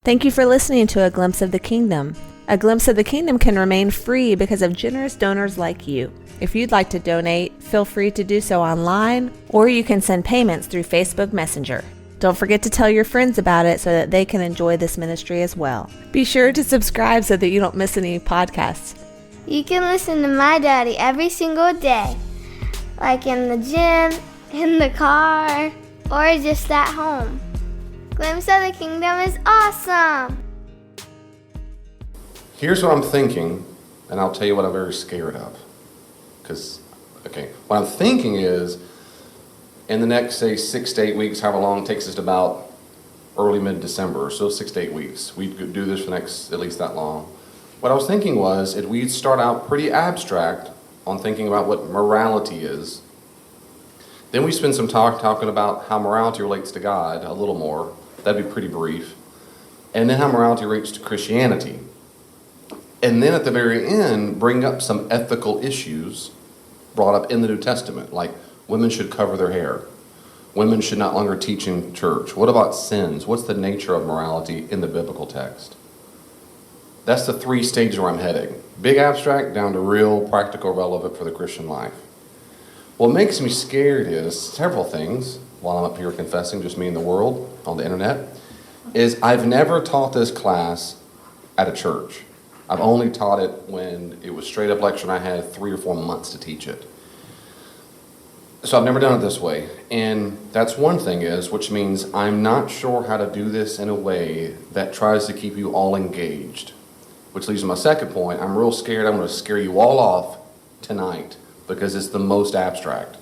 Thank you for listening to A Glimpse of the Kingdom. A Glimpse of the Kingdom can remain free because of generous donors like you. If you'd like to donate, feel free to do so online, or you can send payments through Facebook Messenger. Don't forget to tell your friends about it so that they can enjoy this ministry as well. Be sure to subscribe so that you don't miss any podcasts. You can listen to my daddy every single day, like in the gym, in the car, or just at home. Glimpse of the Kingdom is awesome! Here's what I'm thinking, and I'll tell you what I'm very scared of. What I'm thinking is, in the next, say, 6 to 8 weeks, however long it takes us to about early mid-December, so 6 to 8 weeks, we could do this for the next, at least that long. What I was thinking was, if we'd start out pretty abstract on thinking about what morality is, then we spend some time talking about how morality relates to God a little more. That'd be pretty brief. And then how morality relates to Christianity. And then at the very end, bring up some ethical issues brought up in the New Testament, like women should cover their hair. Women should not longer teach in church. What about sins? What's the nature of morality in the biblical text? That's the 3 stages where I'm heading. Big abstract down to real practical relevant for the Christian life. What makes me scared is several things, while I'm up here confessing, just me and the world on the internet, is I've never taught this class at a church. I've only taught it when it was straight up lecture and I had 3 or 4 months to teach it. So I've never done it this way. And that's one thing which means I'm not sure how to do this in a way that tries to keep you all engaged. Which leads to my second point. I'm real scared I'm going to scare you all off tonight because it's the most abstract.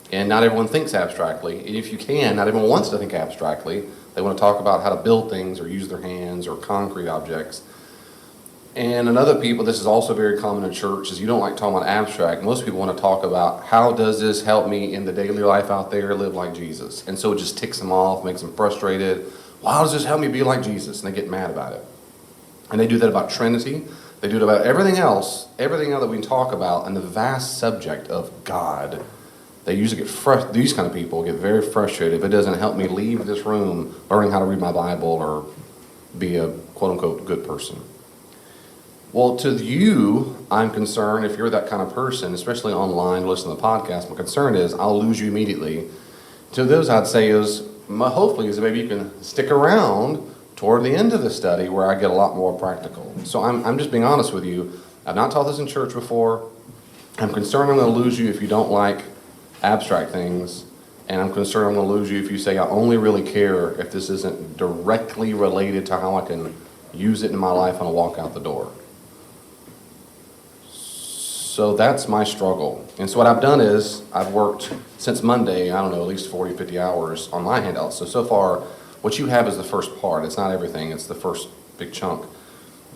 And not everyone thinks abstractly. And if you can, not everyone wants to think abstractly. They want to talk about how to build things or use their hands or concrete objects. And in other people, this is also very common in church, is you don't like talking about abstract. Most people want to talk about how does this help me in the daily life out there live like Jesus? And so it just ticks them off, makes them frustrated. Well, how does this help me be like Jesus? And they get mad about it. And they do that about Trinity. They do it about everything else that we talk about, and the vast subject of God. They usually get these kind of people get very frustrated if it doesn't help me leave this room learning how to read my Bible or be a quote-unquote good person. Well, to you, I'm concerned if you're that kind of person, especially online, listen to the podcast, my concern is I'll lose you immediately. To those, I'd say hopefully is maybe you can stick around toward the end of the study where I get a lot more practical. So I'm just being honest with you. I've not taught this in church before. I'm concerned I'm going to lose you if you don't like abstract things, and I'm concerned I'm going to lose you if you say I only really care if this isn't directly related to how I can use it in my life when I walk out the door. So that's my struggle. And so what I've done is I've worked since Monday, at least 40, 50 hours on my handouts. So far, what you have is the first part. It's not everything. It's the first big chunk.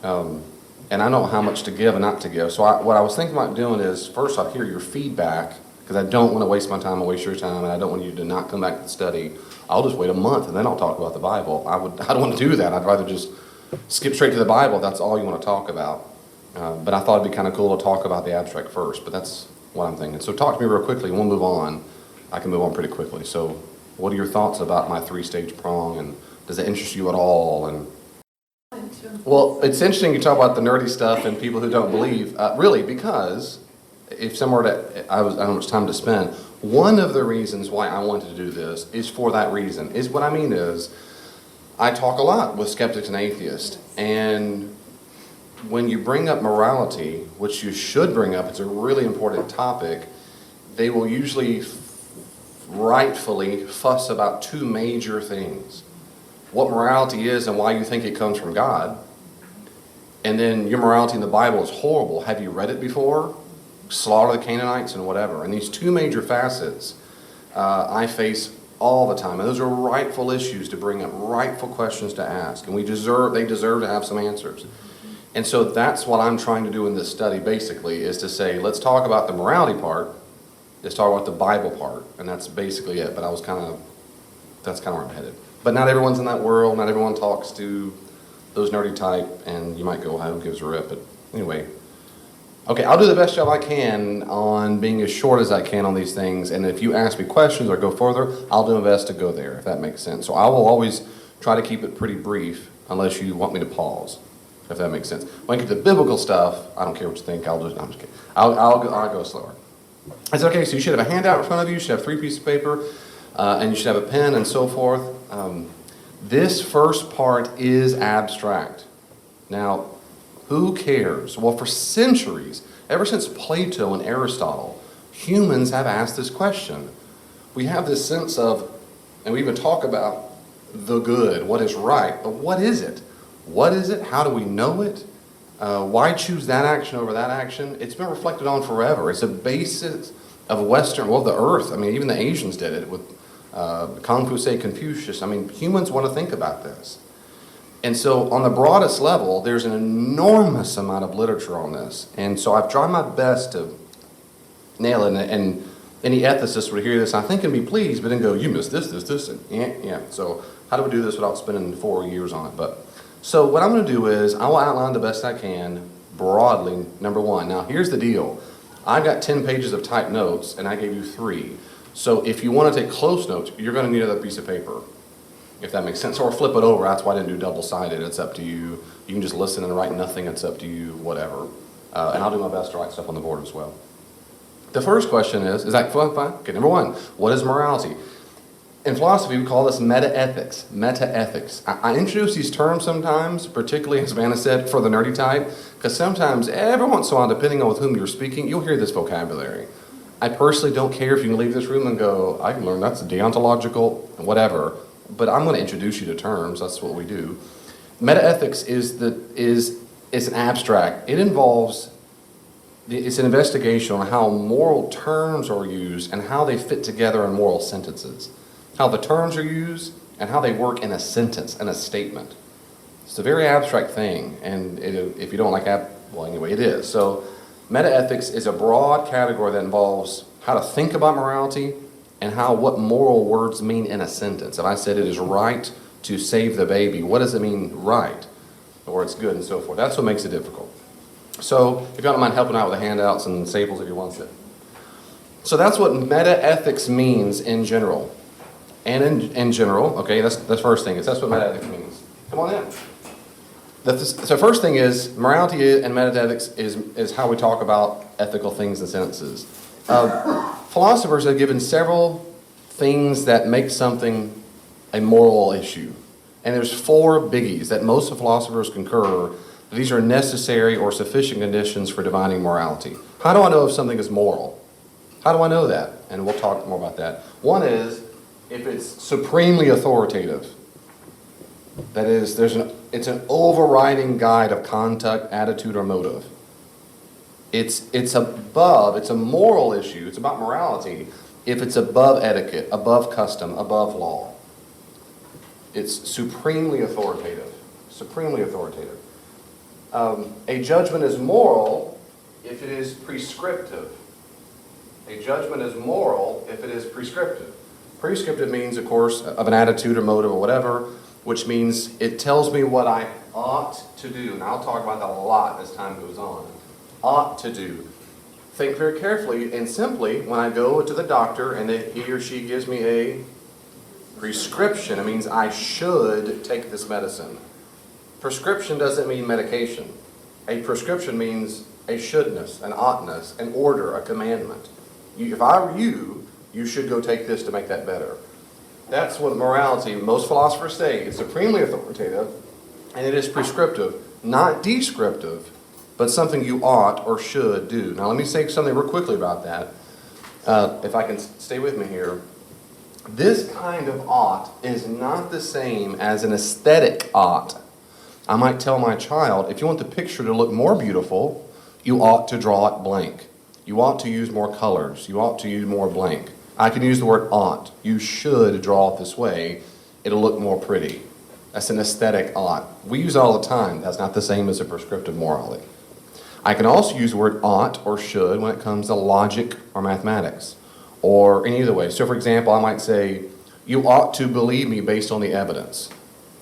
And I know how much to give and not to give. So what I was thinking about doing is, first I'll hear your feedback, because I don't want to waste my time and waste your time, and I don't want you to not come back to the study. I'll just wait a month, and then I'll talk about the Bible. I don't want to do that. I'd rather just skip straight to the Bible if that's all you want to talk about. But I thought it'd be kind of cool to talk about the abstract first, but that's what I'm thinking. So talk to me real quickly, and we'll move on. I can move on pretty quickly. So what are your thoughts about my 3-stage prong, and does it interest you at all? And well, it's interesting you talk about the nerdy stuff and people who don't believe, really, because if somewhere that I don't know how much time to spend, one of the reasons why I wanted to do this is for that reason. What I mean is, I talk a lot with skeptics and atheists, and when you bring up morality, which you should bring up, it's a really important topic, they will usually rightfully fuss about 2 major things. What morality is and why you think it comes from God. And then your morality in the Bible is horrible. Have you read it before? Slaughter the Canaanites and whatever. And these 2 major facets I face all the time. And those are rightful issues to bring up, rightful questions to ask. And they deserve to have some answers. And so that's what I'm trying to do in this study, basically, is to say, let's talk about the morality part, let's talk about the Bible part, and that's basically it. But that's kind of where I'm headed. But not everyone's in that world, not everyone talks to those nerdy type, and you might go, who gives a rip? But anyway, okay, I'll do the best job I can on being as short as I can on these things, and if you ask me questions or go further, I'll do my best to go there, if that makes sense. So I will always try to keep it pretty brief. unless you want me to pause, if that makes sense. When I get to the biblical stuff, I don't care what you think. No, I'm just kidding. I'll go slower. It's okay. So you should have a handout in front of you. You should have 3 pieces of paper, and you should have a pen and so forth. This first part is abstract. Now, who cares? Well, for centuries, ever since Plato and Aristotle, humans have asked this question. We have this sense of, and we even talk about the good, what is right, but what is it? What is it? How do we know it? Why choose that action over that action? It's been reflected on forever. It's a basis of Western, well, the earth. I mean, even the Asians did it with Confucius, Confucius. I mean, humans want to think about this. And so on the broadest level, there's an enormous amount of literature on this. And so I've tried my best to nail it. And any ethicist would hear this, I think, and be pleased, but then go, you missed this, and yeah. So how do we do this without spending 4 years on it? So what I'm going to do is I will outline the best I can broadly, number one. Now, here's the deal. I've got 10 pages of typed notes, and I gave you 3. So if you want to take close notes, you're going to need another piece of paper, if that makes sense. Or flip it over. That's why I didn't do double-sided. It's up to you. You can just listen and write nothing. It's up to you, whatever. And I'll do my best to write stuff on the board as well. The first question is that fine? Okay, number one, what is morality? In philosophy, we call this meta-ethics. Meta-ethics. I introduce these terms sometimes, particularly, as Vanna said, for the nerdy type, because sometimes, every once in a while, depending on with whom you're speaking, you'll hear this vocabulary. I personally don't care if you can leave this room and go, I can learn that's deontological, whatever, but I'm going to introduce you to terms. That's what we do. Meta-ethics is an abstract. It involves, it's an investigation on how moral terms are used and how they fit together in moral sentences. How the terms are used and how they work in a sentence, in a statement. It's a very abstract thing, and if you don't like well, anyway, it is. So metaethics is a broad category that involves how to think about morality and what moral words mean in a sentence. If I said it is right to save the baby, what does it mean right? Or it's good and so forth. That's what makes it difficult. So if you don't mind helping out with the handouts and staples if you want to. So that's what metaethics means in general. And in general, okay, that's the first thing. That's what metaethics means. Come on in. So first thing is, morality and metaethics is how we talk about ethical things and sentences. Philosophers have given several things that make something a moral issue. And there's 4 biggies that most philosophers concur that these are necessary or sufficient conditions for defining morality. How do I know if something is moral? How do I know that? And we'll talk more about that. One is, if it's supremely authoritative, that is, it's an overriding guide of conduct, attitude, or motive. It's a moral issue, it's about morality, if it's above etiquette, above custom, above law. It's supremely authoritative, supremely authoritative. A judgment is moral if it is prescriptive. A judgment is moral if it is prescriptive. Prescriptive means, of course, of an attitude or motive or whatever, which means it tells me what I ought to do. And I'll talk about that a lot as time goes on. Ought to do. Think very carefully and simply, when I go to the doctor and he or she gives me a prescription, it means I should take this medicine. Prescription doesn't mean medication. A prescription means a shouldness, an oughtness, an order, a commandment. If I were you, you should go take this to make that better. That's what morality, most philosophers say, is supremely authoritative, and it is prescriptive, not descriptive, but something you ought or should do. Now let me say something real quickly about that, if I can stay with me here. This kind of ought is not the same as an aesthetic ought. I might tell my child, if you want the picture to look more beautiful, you ought to draw it blank. You ought to use more colors. You ought to use more blank. I can use the word ought. You should draw it this way. It'll look more pretty. That's an aesthetic ought. We use it all the time. That's not the same as a prescriptive morality. I can also use the word ought or should when it comes to logic or mathematics, or any other way. So for example, I might say, you ought to believe me based on the evidence.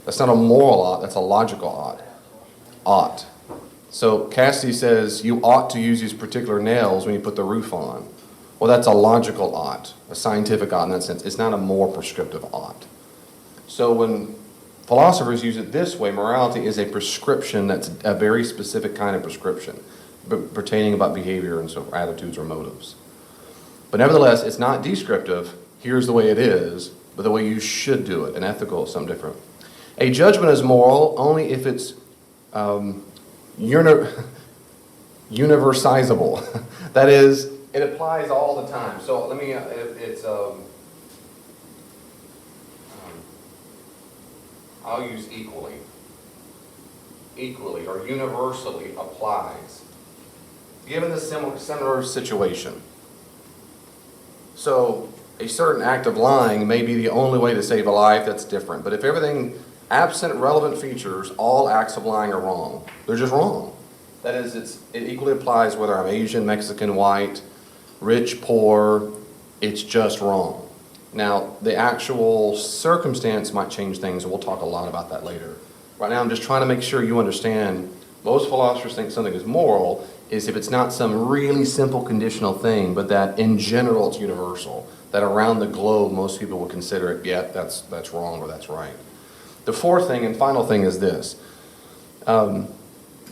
That's not a moral ought, that's a logical ought. Ought. So Cassidy says, you ought to use these particular nails when you put the roof on. Well, that's a logical ought, a scientific ought in that sense. It's not a more prescriptive ought. So when philosophers use it this way. Morality is a prescription that's a very specific kind of prescription pertaining about behavior and so attitudes or motives. But nevertheless, it's not descriptive. Here's the way it is, but the way you should do it. And ethical is something different. A judgment is moral only if it's universalizable. That is, it applies all the time. So let me, I'll use equally. Equally or universally applies. Given the similar situation. So a certain act of lying may be the only way to save a life. That's different. But if everything, absent relevant features, all acts of lying are wrong. They're just wrong. That is, it equally applies whether I'm Asian, Mexican, white, rich, poor. It's just wrong. Now, the actual circumstance might change things, and we'll talk a lot about that later. Right now, I'm just trying to make sure you understand, most philosophers think something is moral is if it's not some really simple conditional thing, but that in general it's universal, that around the globe most people would consider it, yeah, that's wrong or that's right. The fourth thing and final thing is this.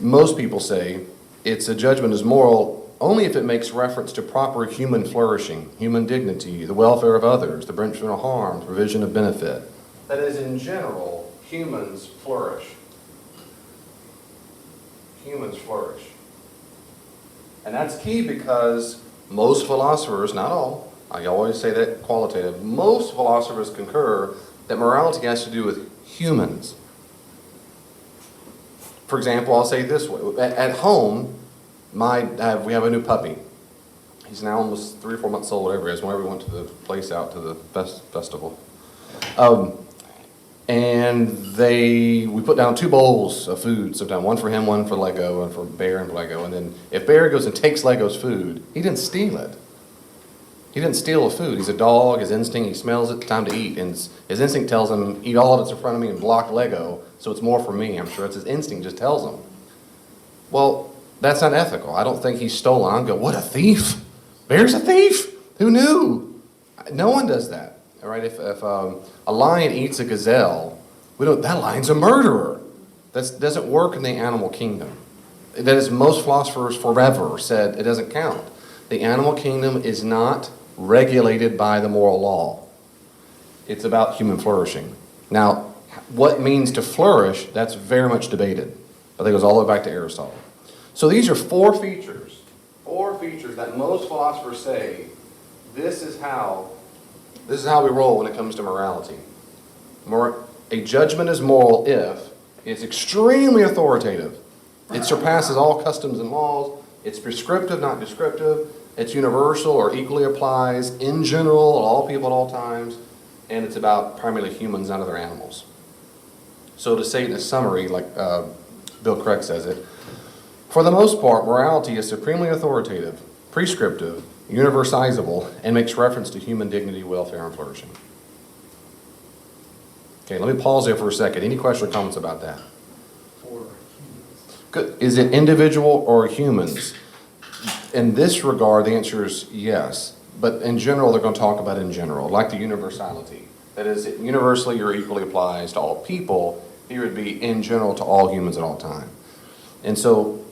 Most people say it's a judgment is moral only if it makes reference to proper human flourishing, human dignity, the welfare of others, the prevention of harm, provision of benefit. That is, in general, humans flourish. Humans flourish. And that's key because most philosophers, not all, I always say that qualitative, most philosophers concur that morality has to do with humans. For example, I'll say it this way. At home, we have a new puppy. He's now almost 3 or 4 months old, whatever it is, whenever we went to the place out to the festival. And we put down 2 bowls of food sometimes, one for him, one for Lego, and for Bear and for Lego. And then if Bear goes and takes Lego's food, he didn't steal it. He didn't steal the food. He's a dog, his instinct, he smells it, time to eat. And his instinct tells him, eat all of it's in front of me and block Lego, so it's more for me. I'm sure it's his instinct just tells him. Well, that's not ethical. I don't think he's stolen. I go, what a thief. Bear's a thief. Who knew? No one does that. All right, if a lion eats a gazelle, that lion's a murderer. That doesn't work in the animal kingdom. That is, most philosophers forever said it doesn't count. The animal kingdom is not regulated by the moral law. It's about human flourishing. Now, what means to flourish, that's very much debated. I think it goes all the way back to Aristotle. So these are 4 features that most philosophers say, this is how we roll when it comes to morality. A judgment is moral if it's extremely authoritative. It surpasses all customs and laws. It's prescriptive, not descriptive. It's universal or equally applies in general, all people at all times. And it's about primarily humans, not other animals. So to say it in a summary, like Bill Craig says it, for the most part, morality is supremely authoritative, prescriptive, universalizable, and makes reference to human dignity, welfare, and flourishing. Okay, let me pause there for a second. Any questions or comments about that? For humans. Good. Is it individual or humans? In this regard, the answer is yes. But in general, they're going to talk about in general, like the universality. That is, it universally or equally applies to all people. Here would be in general to all humans at all time. And so,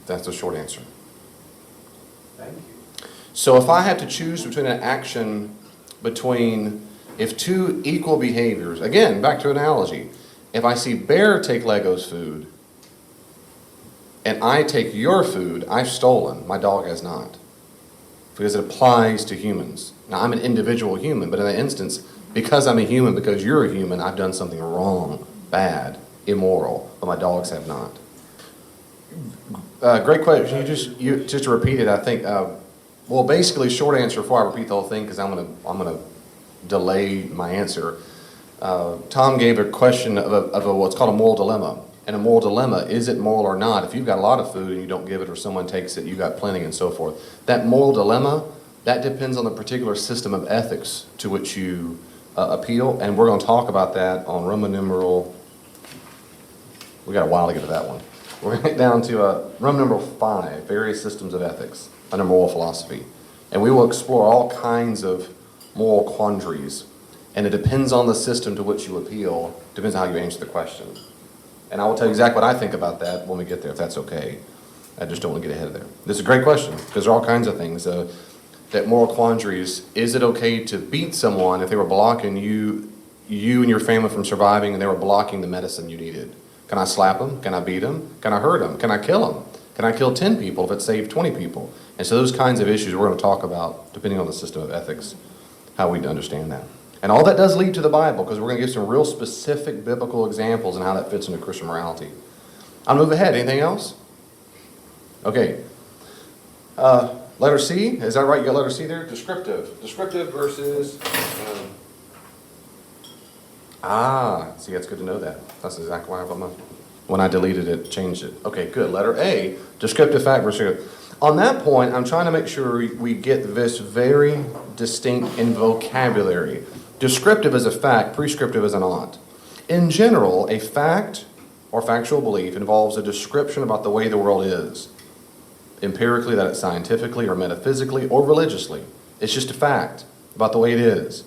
that's the short answer. Thank you. So if I have to choose between an action if 2 equal behaviors, again, back to analogy, if I see Bear take Lego's food and I take your food, I've stolen, my dog has not. Because it applies to humans. Now, I'm an individual human, but in that instance, because I'm a human, because you're a human, I've done something wrong, bad, immoral, but my dogs have not. Great question. Just to repeat it, I think, basically, short answer before I repeat the whole thing, because I'm gonna delay my answer. Tom gave a question of what's called a moral dilemma. And a moral dilemma, is it moral or not? If you've got a lot of food and you don't give it, or someone takes it, you got plenty and so forth. That moral dilemma, that depends on the particular system of ethics to which you appeal. And we're going to talk about that on Roman numeral. We got a while to get to that one. We're going to get down to Roman numeral 5, various systems of ethics under moral philosophy. And we will explore all kinds of moral quandaries. And it depends on the system to which you appeal, depends on how you answer the question. And I will tell you exactly what I think about that when we get there, if that's okay. I just don't want to get ahead of there. This is a great question, because there are all kinds of things. That moral quandaries, is it okay to beat someone if they were blocking you and your family from surviving and they were blocking the medicine you needed? Can I slap them? Can I beat them? Can I hurt them? Can I kill them? Can I kill 10 people if it saved 20 people? And so those kinds of issues we're going to talk about, depending on the system of ethics, how we understand that. And all that does lead to the Bible, because we're going to give some real specific biblical examples and how that fits into Christian morality. I'll move ahead. Anything else? Okay. Letter C, is that right? You got letter C there? Descriptive. Descriptive versus... see, that's good to know that. That's exactly why I put my... When I deleted it, changed it. Okay, good. Letter A, descriptive fact versus... On that point, I'm trying to make sure we get this very distinct in vocabulary. Descriptive is a fact, prescriptive is an ought. In general, a fact or factual belief involves a description about the way the world is. Empirically, that is scientifically or metaphysically or religiously. It's just a fact about the way it is.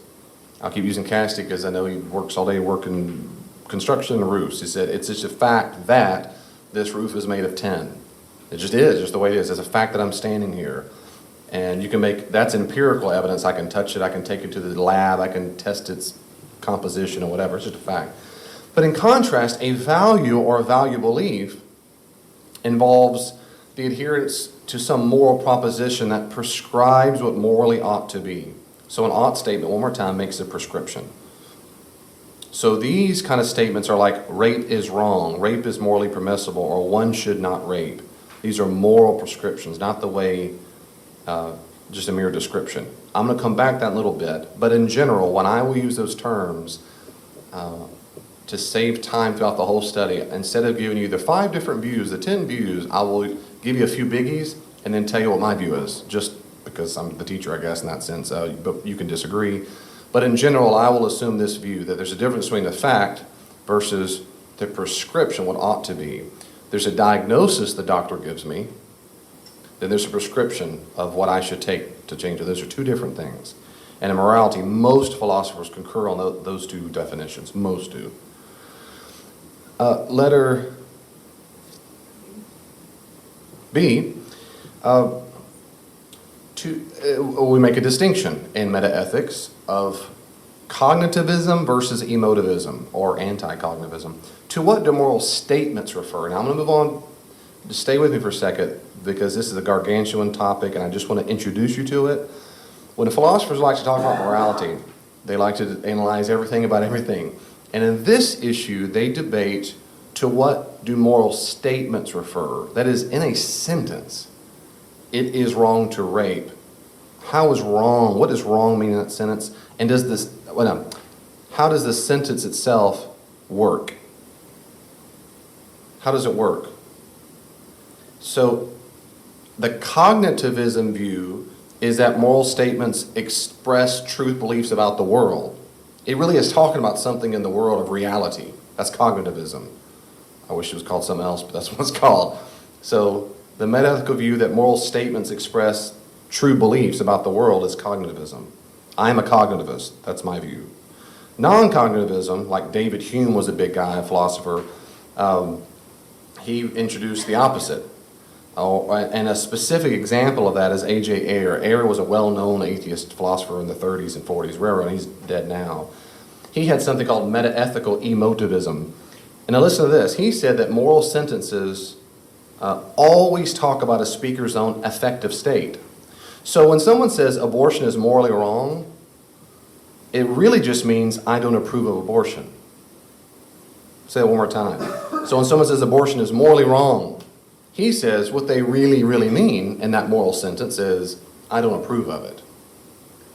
I'll keep using Cassidy because I know he works all day working construction and roofs. He said, it's just a fact that this roof is made of tin. It just is, just the way it is. It's a fact that I'm standing here. And you can make, that's empirical evidence. I can touch it, I can take it to the lab, I can test its composition or whatever. It's just a fact. But in contrast, a value or a value belief involves the adherence to some moral proposition that prescribes what morally ought to be. So an ought statement, one more time, makes a prescription. So these kind of statements are like rape is wrong, rape is morally permissible, or one should not rape. These are moral prescriptions, not the way, just a mere description. I'm going to come back to that in a little bit, but in general, when I will use those terms to save time throughout the whole study, instead of giving you the 5 different views, the 10 views, I will give you a few biggies and then tell you what my view is, just because I'm the teacher, I guess, in that sense, but you can disagree. But in general, I will assume this view, that there's a difference between the fact versus the prescription, what ought to be. There's a diagnosis the doctor gives me, then there's a prescription of what I should take to change it. Those are 2 different things. And in morality, most philosophers concur on those 2 definitions. Most do. Letter B, we make a distinction in metaethics of cognitivism versus emotivism, or anti-cognitivism. To what do moral statements refer? Now I'm going to move on. Just stay with me for a second, because this is a gargantuan topic and I just want to introduce you to it. When the philosophers like to talk about morality, they like to analyze everything about everything. And in this issue, they debate to what do moral statements refer. That is, in a sentence, it is wrong to rape. How is wrong? What does wrong mean in that sentence? And does this, how does the sentence itself work? How does it work? So the cognitivism view is that moral statements express truth beliefs about the world. It really is talking about something in the world of reality. That's cognitivism. I wish it was called something else, but that's what it's called. So the metaethical view that moral statements express true beliefs about the world is cognitivism. I am a cognitivist. That's my view. Non-cognitivism, like David Hume was a big guy, a philosopher, he introduced the opposite. And a specific example of that is A.J. Ayer. Ayer was a well-known atheist philosopher in the 30s and 40s, and he's dead now. He had something called metaethical emotivism. And now listen to this. He said that moral sentences always talk about a speaker's own affective state. So when someone says abortion is morally wrong, it really just means I don't approve of abortion. Say it one more time. So when someone says abortion is morally wrong, he says what they really, really mean in that moral sentence is I don't approve of it.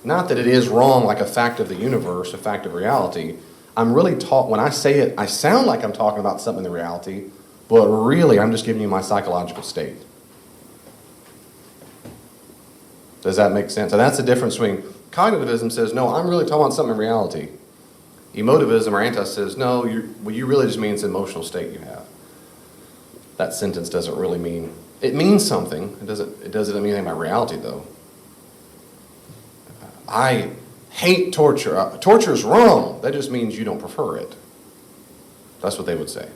Not that it is wrong like a fact of the universe, a fact of reality. I'm really when I say it, I sound like I'm talking about something in the reality, but really I'm just giving you my psychological state. Does that make sense? And that's the difference between cognitivism says, no, I'm really talking about something in reality. Emotivism or anti says, no, what you really just mean it's an emotional state you have. That sentence doesn't really mean, it means something. It doesn't mean anything about reality though. I hate torture. Torture is wrong. That just means you don't prefer it. That's what they would say.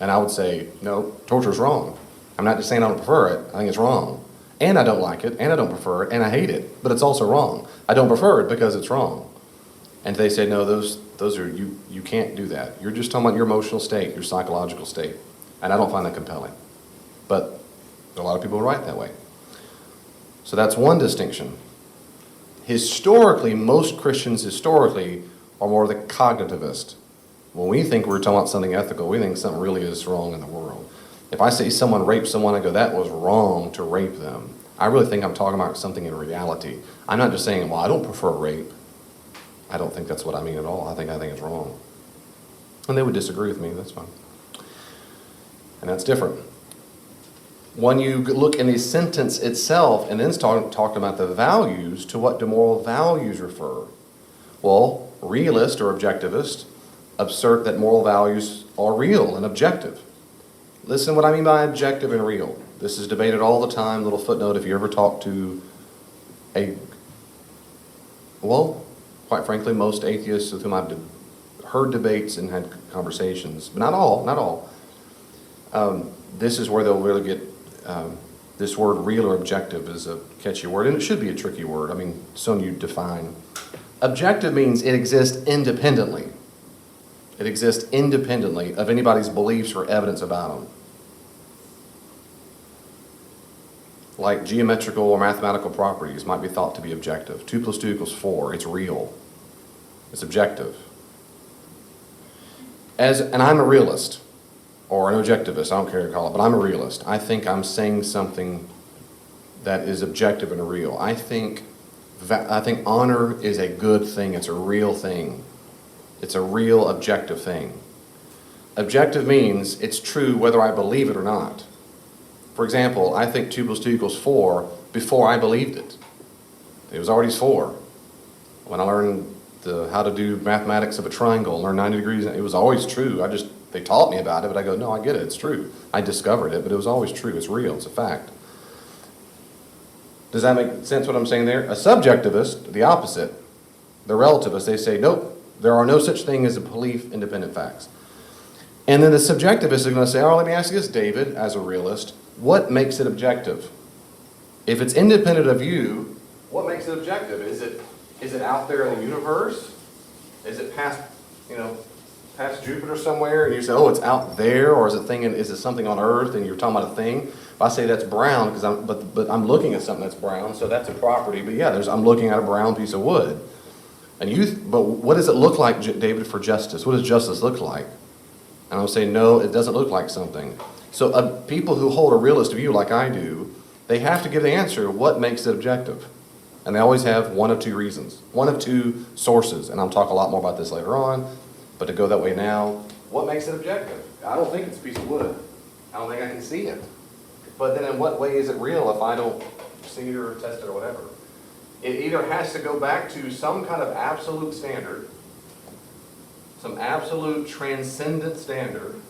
And I would say, no, torture is wrong. I'm not just saying I don't prefer it. I think it's wrong. And I don't like it, and I don't prefer it, and I hate it. But it's also wrong. I don't prefer it because it's wrong. And they say, no, those are, you can't do that. You're just talking about your emotional state, your psychological state. And I don't find that compelling. But a lot of people write that way. So that's one distinction. Historically, most Christians historically are more the cognitivist. When we think we're talking about something ethical, we think something really is wrong in the world. If I say someone raped someone, I go, that was wrong to rape them. I really think I'm talking about something in reality. I'm not just saying, well, I don't prefer rape. I don't think that's what I mean at all. I think it's wrong. And they would disagree with me, that's fine. And that's different. When you look in the sentence itself and then talking about the values, to what do moral values refer? Well, realist or objectivist assert that moral values are real and objective. Listen what I mean by objective and real. This is debated all the time. Little footnote, if you ever talk to quite frankly, most atheists with whom I've heard debates and had conversations, but not all, this is where they'll really get, this word real or objective is a catchy word, and it should be a tricky word. I mean, so you define. Objective means it exists independently. It exists independently of anybody's beliefs or evidence about them. Like geometrical or mathematical properties might be thought to be objective. 2 + 2 = 4. It's real. It's objective. And I'm a realist, or an objectivist, I don't care what you call it, but I'm a realist. I think I'm saying something that is objective and real. I think honor is a good thing. It's a real thing. It's a real objective thing. Objective means it's true whether I believe it or not. For example, I think 2 + 2 = 4 before I believed it. It was already 4. When I learned how to do mathematics of a triangle, learn 90 degrees, it was always true. They taught me about it, but I go, no, I get it, it's true. I discovered it, but it was always true. It's real, it's a fact. Does that make sense what I'm saying there? A subjectivist, the opposite, the relativist, they say, nope, there are no such thing as a belief independent facts. And then the subjectivist is going to say, oh, let me ask you this, David, as a realist, what makes it objective? If it's independent of you, what makes it objective? Is it out there in the universe? Is it past Jupiter somewhere, and you say, oh, it's out there, or is it something on Earth, and you're talking about a thing? If I say that's brown, but I'm looking at something that's brown, so that's a property. But yeah, I'm looking at a brown piece of wood. But what does it look like, David, for justice? What does justice look like? And I'll say, no, it doesn't look like something. So people who hold a realist view like I do, they have to give the answer, what makes it objective? And they always have one of two reasons, one of two sources. And I'll talk a lot more about this later on, but to go that way now, what makes it objective? I don't think it's a piece of wood. I don't think I can see it. But then in what way is it real if I don't see it or test it or whatever? It either has to go back to some kind of absolute standard, some absolute transcendent standard,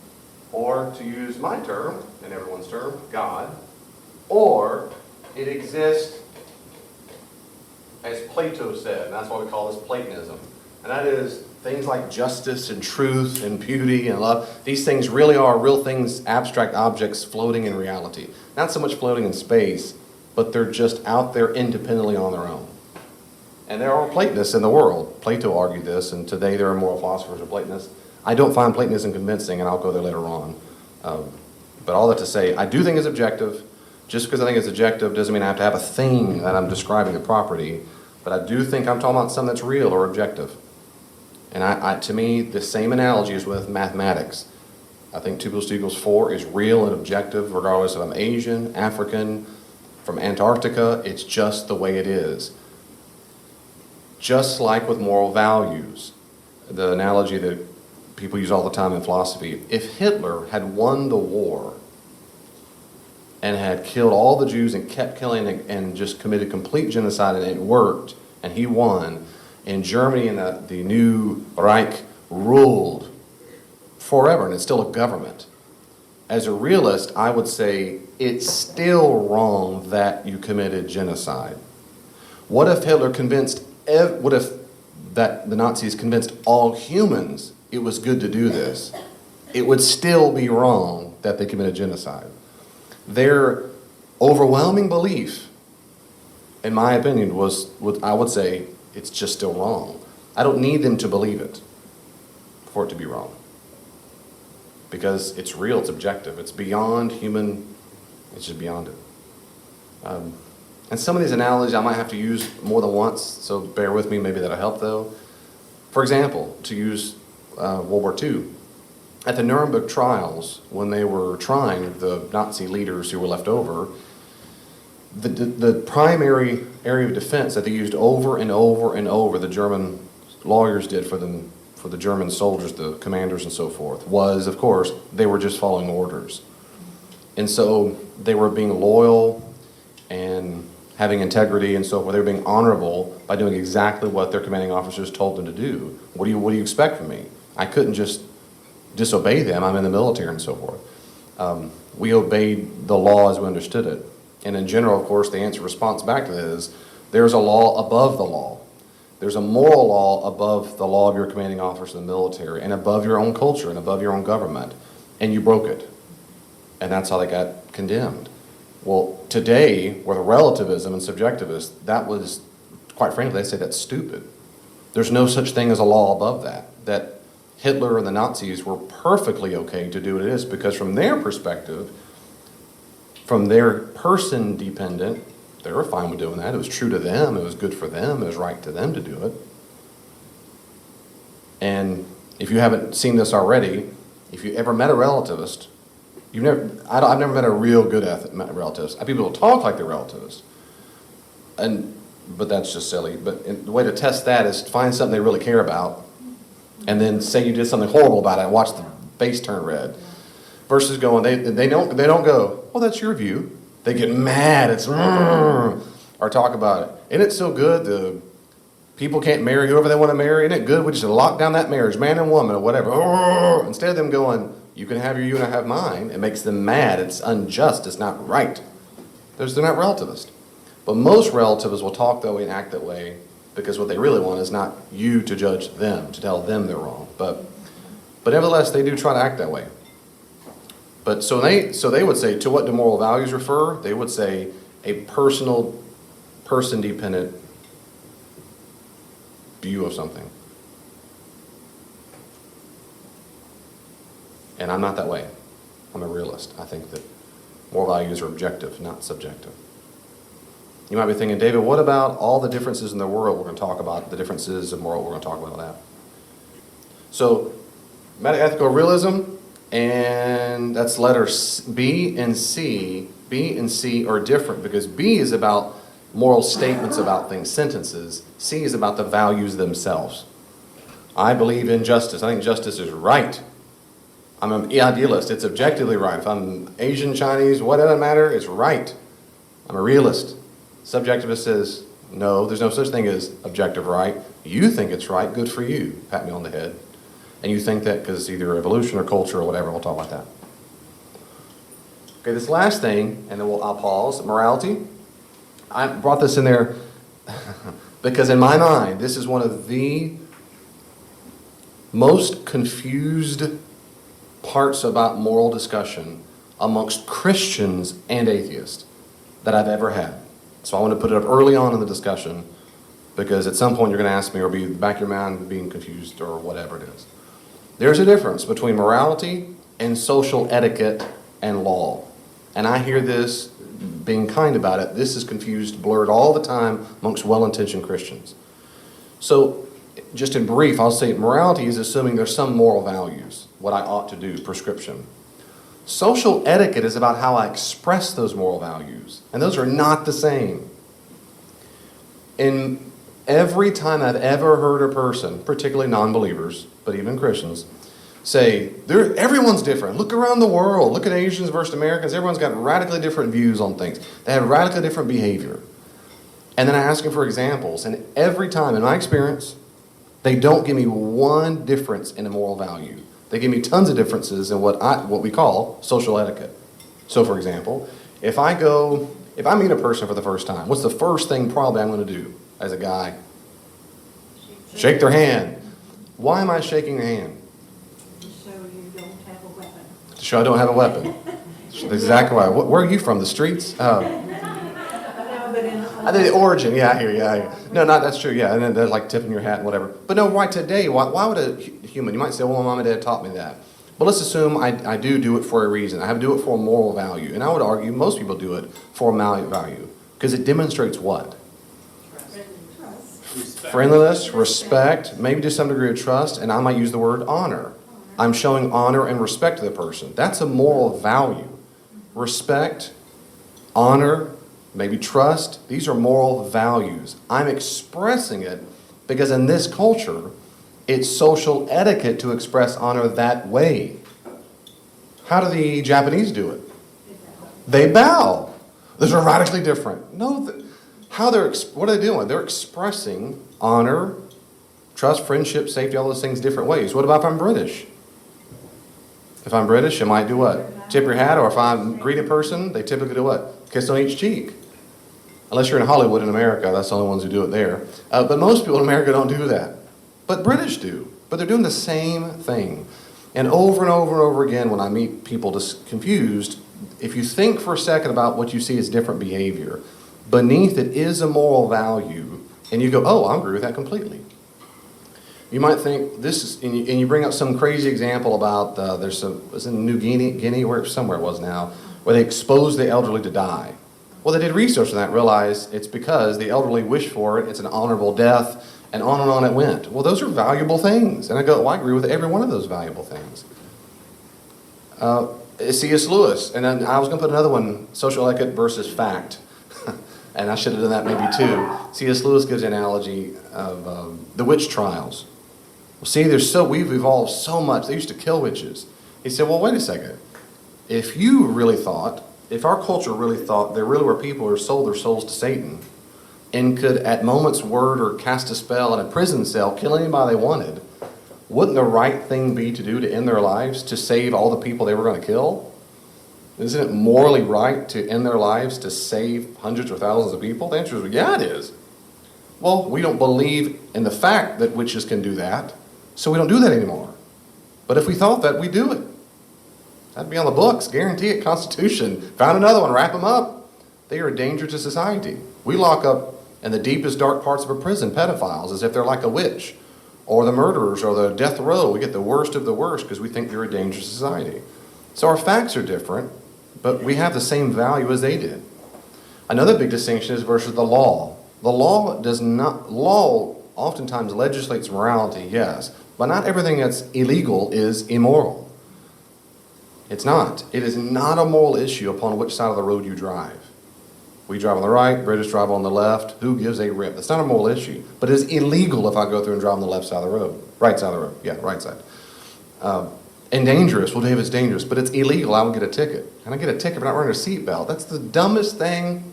or to use my term, and everyone's term, God, or it exists, as Plato said, and that's why we call this Platonism, and that is things like justice and truth and beauty and love. These things really are real things, abstract objects floating in reality. Not so much floating in space, but they're just out there independently on their own. And there are Platonists in the world. Plato argued this, and today there are moral philosophers and Platonists. I don't find Platonism convincing, and I'll go there later on. But all that to say, I do think it's objective. Just because I think it's objective doesn't mean I have to have a thing that I'm describing the property. But I do think I'm talking about something that's real or objective. And to me, the same analogy is with mathematics. I think 2 + 2 = 4 is real and objective, regardless if I'm Asian, African, from Antarctica. It's just the way it is. Just like with moral values, the analogy that people use all the time in philosophy, if Hitler had won the war and had killed all the Jews and kept killing and just committed complete genocide and it worked and he won, and Germany and the new Reich ruled forever, and it's still a government. As a realist, I would say it's still wrong that you committed genocide. What if Hitler that the Nazis convinced all humans it was good to do this, it would still be wrong that they committed genocide. Their overwhelming belief, in my opinion, was I would say it's just still wrong. I don't need them to believe it for it to be wrong. Because it's real, it's objective, it's beyond human, it's just beyond it. And some of these analogies I might have to use more than once, so bear with me, maybe that'll help though. For example, to use World War II, at the Nuremberg trials, when they were trying the Nazi leaders who were left over, the primary area of defense that they used over and over and over, the German lawyers did for the German soldiers, the commanders and so forth, was, of course, they were just following orders. And so they were being loyal and having integrity and so forth. They were being honorable by doing exactly what their commanding officers told them to do. What do you expect from me? I couldn't just disobey them. I'm in the military and so forth. We obeyed the law as we understood it. And in general, of course, the response back to that is, there's a law above the law. There's a moral law above the law of your commanding officer in the military and above your own culture and above your own government. And you broke it. And that's how they got condemned. Well, today, with relativism and subjectivists, that was, quite frankly, they say that's stupid. There's no such thing as a law above that. That Hitler and the Nazis were perfectly okay to do what it is, because from their perspective, from their person dependent, they were fine with doing that. It was true to them. It was good for them. It was right to them to do it. And if you haven't seen this already, if you ever met a relativist, I've never met a real good relativist. People will talk like they're relativists, but that's just silly. But the way to test that is find something they really care about, and then say you did something horrible about it and watch the face turn red. Versus going, they don't go, well, that's your view. They get mad, or talk about it. Isn't it so good the people can't marry whoever they want to marry? Isn't it good we just lock down that marriage, man and woman or whatever? Instead of them going, you can have your you and I have mine, it makes them mad. It's unjust. It's not right. They're not relativist. But most relativists will talk that way and act that way because what they really want is not you to judge them, to tell them they're wrong. But nevertheless, they do try to act that way. But so they would say, to what do moral values refer? They would say a personal, person-dependent view of something. And I'm not that way. I'm a realist. I think that moral values are objective, not subjective. You might be thinking, David, what about all the differences in the world? We're going to talk about the differences in moral. We're going to talk about that. So, metaethical realism, and that's letters B and C. B and C are different because B is about moral statements about things, sentences. C is about the values themselves. I believe in justice. I think justice is right. I'm an idealist. It's objectively right. If I'm Asian, Chinese, what doesn't matter? It's right. I'm a realist. Subjectivist says, no, there's no such thing as objective right. You think it's right. Good for you. Pat me on the head. And you think that because it's either evolution or culture or whatever. We'll talk about that. Okay, this last thing, and then I'll pause. Morality. I brought this in there because in my mind, this is one of the most confused parts about moral discussion amongst Christians and atheists that I've ever had. So I want to put it up early on in the discussion because at some point you're going to ask me or be in the back of your mind being confused or whatever it is. There's a difference between morality and social etiquette and law. And I hear this, being kind about it, this is confused, blurred all the time amongst well-intentioned Christians. So just in brief, I'll say morality is assuming there's some moral values, what I ought to do, prescription. Social etiquette is about how I express those moral values, and those are not the same. In every time I've ever heard a person, particularly non-believers, but even Christians, say, everyone's different. Look around the world. Look at Asians versus Americans. Everyone's got radically different views on things. They have radically different behavior. And then I ask them for examples, and every time, in my experience, they don't give me one difference in a moral value. They give me tons of differences in what we call social etiquette. So, for example, if I meet a person for the first time, what's the first thing probably I'm going to do as a guy? Shake their hand. Why am I shaking your hand? So you don't have a weapon. To show I don't have a weapon. That's exactly right. Where are you from? The streets? No, but in I think the origin. Yeah, I hear you. I hear you. No, that's true. Yeah, and then they're like tipping your hat and whatever. But no, right today, why would a human? You might say, well, mom and dad taught me that. But let's assume I do it for a reason. I have to do it for a moral value, and I would argue most people do it for a moral value because it demonstrates what? Friendliness, respect, maybe to some degree of trust, and I might use the word honor. I'm showing honor and respect to the person. That's a moral value. Respect, honor, maybe trust, these are moral values. I'm expressing it because in this culture, it's social etiquette to express honor that way. How do the Japanese do it? They bow. Those are radically different. No, what are they doing? They're expressing honor, trust, friendship, safety, all those things different ways. What about if I'm British? If I'm British, I might do what? Tip your hat, or if I greet a person, they typically do what? Kiss on each cheek. Unless you're in Hollywood in America, that's the only ones who do it there. But most people in America don't do that. But British do. But they're doing the same thing. And over and over and over again, when I meet people just confused, if you think for a second about what you see as different behavior, beneath it is a moral value, and you go, oh, I agree with that completely. You might think this is, and you bring up some crazy example about was in New Guinea, where somewhere it was now, where they exposed the elderly to die. Well, they did research on that, and realized it's because the elderly wish for it, it's an honorable death, and on it went. Well, those are valuable things, and I go, well, I agree with every one of those valuable things. C.S. Lewis, and then I was going to put another one, social etiquette versus fact. And I should have done that maybe too. C.S. Lewis gives an analogy of the witch trials. Well, see, we've evolved so much. They used to kill witches. He said, well, wait a second. If our culture really thought there really were people who sold their souls to Satan and could at moment's word or cast a spell in a prison cell, kill anybody they wanted, wouldn't the right thing be to do to end their lives, to save all the people they were going to kill? Isn't it morally right to end their lives to save hundreds or thousands of people? The answer is, yeah, it is. Well, we don't believe in the fact that witches can do that, so we don't do that anymore. But if we thought that, we'd do it. That'd be on the books, guarantee it, Constitution. Found another one, wrap them up. They are a danger to society. We lock up in the deepest, dark parts of a prison pedophiles as if they're like a witch, or the murderers, or the death row. We get the worst of the worst because we think they're a danger to society. So our facts are different, but we have the same value as they did. Another big distinction is versus the law. The law oftentimes legislates morality, yes, but not everything that's illegal is immoral. It's not. It is not a moral issue upon which side of the road you drive. We drive on the right, British drive on the left. Who gives a rip? That's not a moral issue, but it is illegal if I go through and drive on the left side of the road. Right side of the road, yeah, right side. And dangerous. Well, Dave, it's dangerous, but it's illegal. I will get a ticket. And I get a ticket for not wearing a seatbelt. That's the dumbest thing.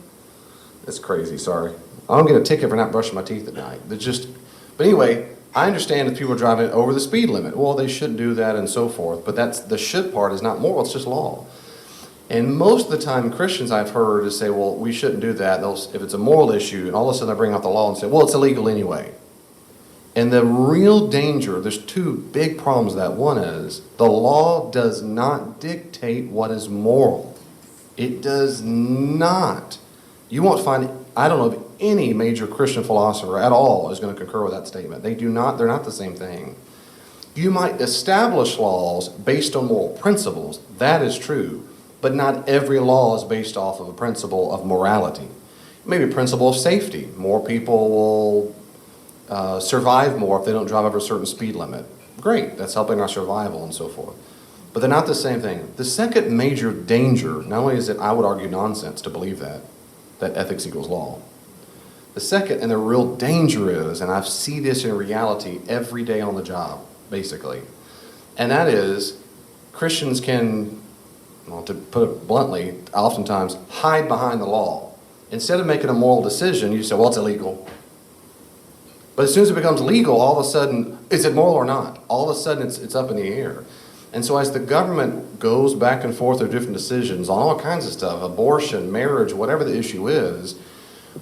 That's crazy, sorry. I don't get a ticket for not brushing my teeth at night. But anyway, I understand if people are driving over the speed limit. Well, they shouldn't do that and so forth. But the should part is not moral, it's just law. And most of the time, Christians I've heard is say, well, we shouldn't do that. If it's a moral issue, and all of a sudden they bring out the law and say, well, it's illegal anyway. And the real danger, there's two big problems with that. One is the law does not dictate what is moral. It does not. You won't find, I don't know if any major Christian philosopher at all is going to concur with that statement. They're not the same thing. You might establish laws based on moral principles. That is true. But not every law is based off of a principle of morality. Maybe a principle of safety. More people will survive more if they don't drive over a certain speed limit. Great, that's helping our survival and so forth. But they're not the same thing. The second major danger, not only is it, I would argue, nonsense to believe that ethics equals law. The second and the real danger is, and I see this in reality every day on the job, basically, and that is Christians can, well, to put it bluntly, oftentimes hide behind the law. Instead of making a moral decision, you say, well, it's illegal. But as soon as it becomes legal, all of a sudden, is it moral or not? All of a sudden, it's up in the air. And so as the government goes back and forth with different decisions on all kinds of stuff, abortion, marriage, whatever the issue is,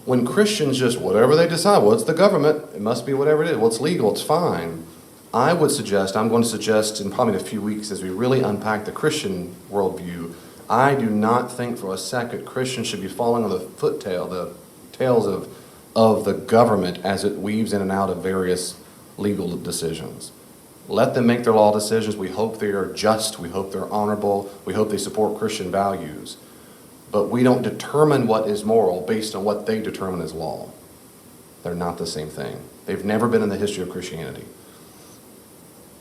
When Christians just, whatever they decide, well, it's the government, it must be whatever it is, well, it's legal, it's fine. I'm going to suggest in probably a few weeks as we really unpack the Christian worldview, I do not think for a second Christians should be falling on the tails of the government as it weaves in and out of various legal decisions. Let them make their law decisions. We hope they are just. We hope they're honorable. We hope they support Christian values. But we don't determine what is moral based on what they determine as law. They're not the same thing. They've never been in the history of Christianity.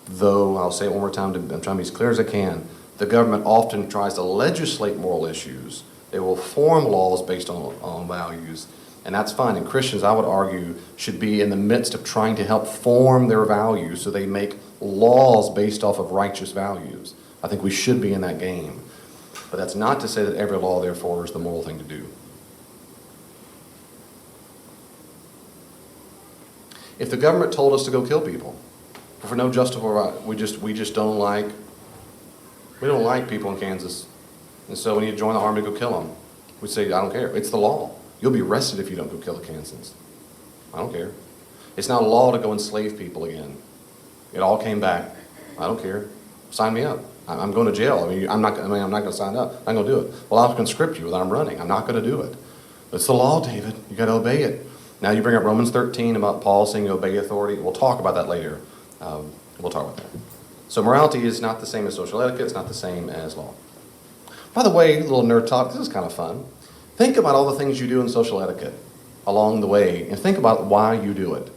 Though, I'll say it one more time, I'm trying to be as clear as I can, the government often tries to legislate moral issues. They will form laws based on values, and that's fine. And Christians, I would argue, should be in the midst of trying to help form their values so they make laws based off of righteous values. I think we should be in that game. But that's not to say that every law, therefore, is the moral thing to do. If the government told us to go kill people, for no justifiable right, we just don't like people in Kansas. And so we need to join the army to go kill them. We say, I don't care. It's the law. You'll be arrested if you don't go kill the Kansans. I don't care. It's not a law to go enslave people again. It all came back. I don't care. Sign me up. I'm going to jail. I'm not going to sign up. I'm going to do it. Well, I'll conscript you. I'm running. I'm not going to do it. It's the law, David. You got to obey it. Now you bring up Romans 13 about Paul saying obey authority. We'll talk about that later. We'll talk about that. So morality is not the same as social etiquette. It's not the same as law. By the way, a little nerd talk. This is kind of fun. Think about all the things you do in social etiquette along the way, and think about why you do it.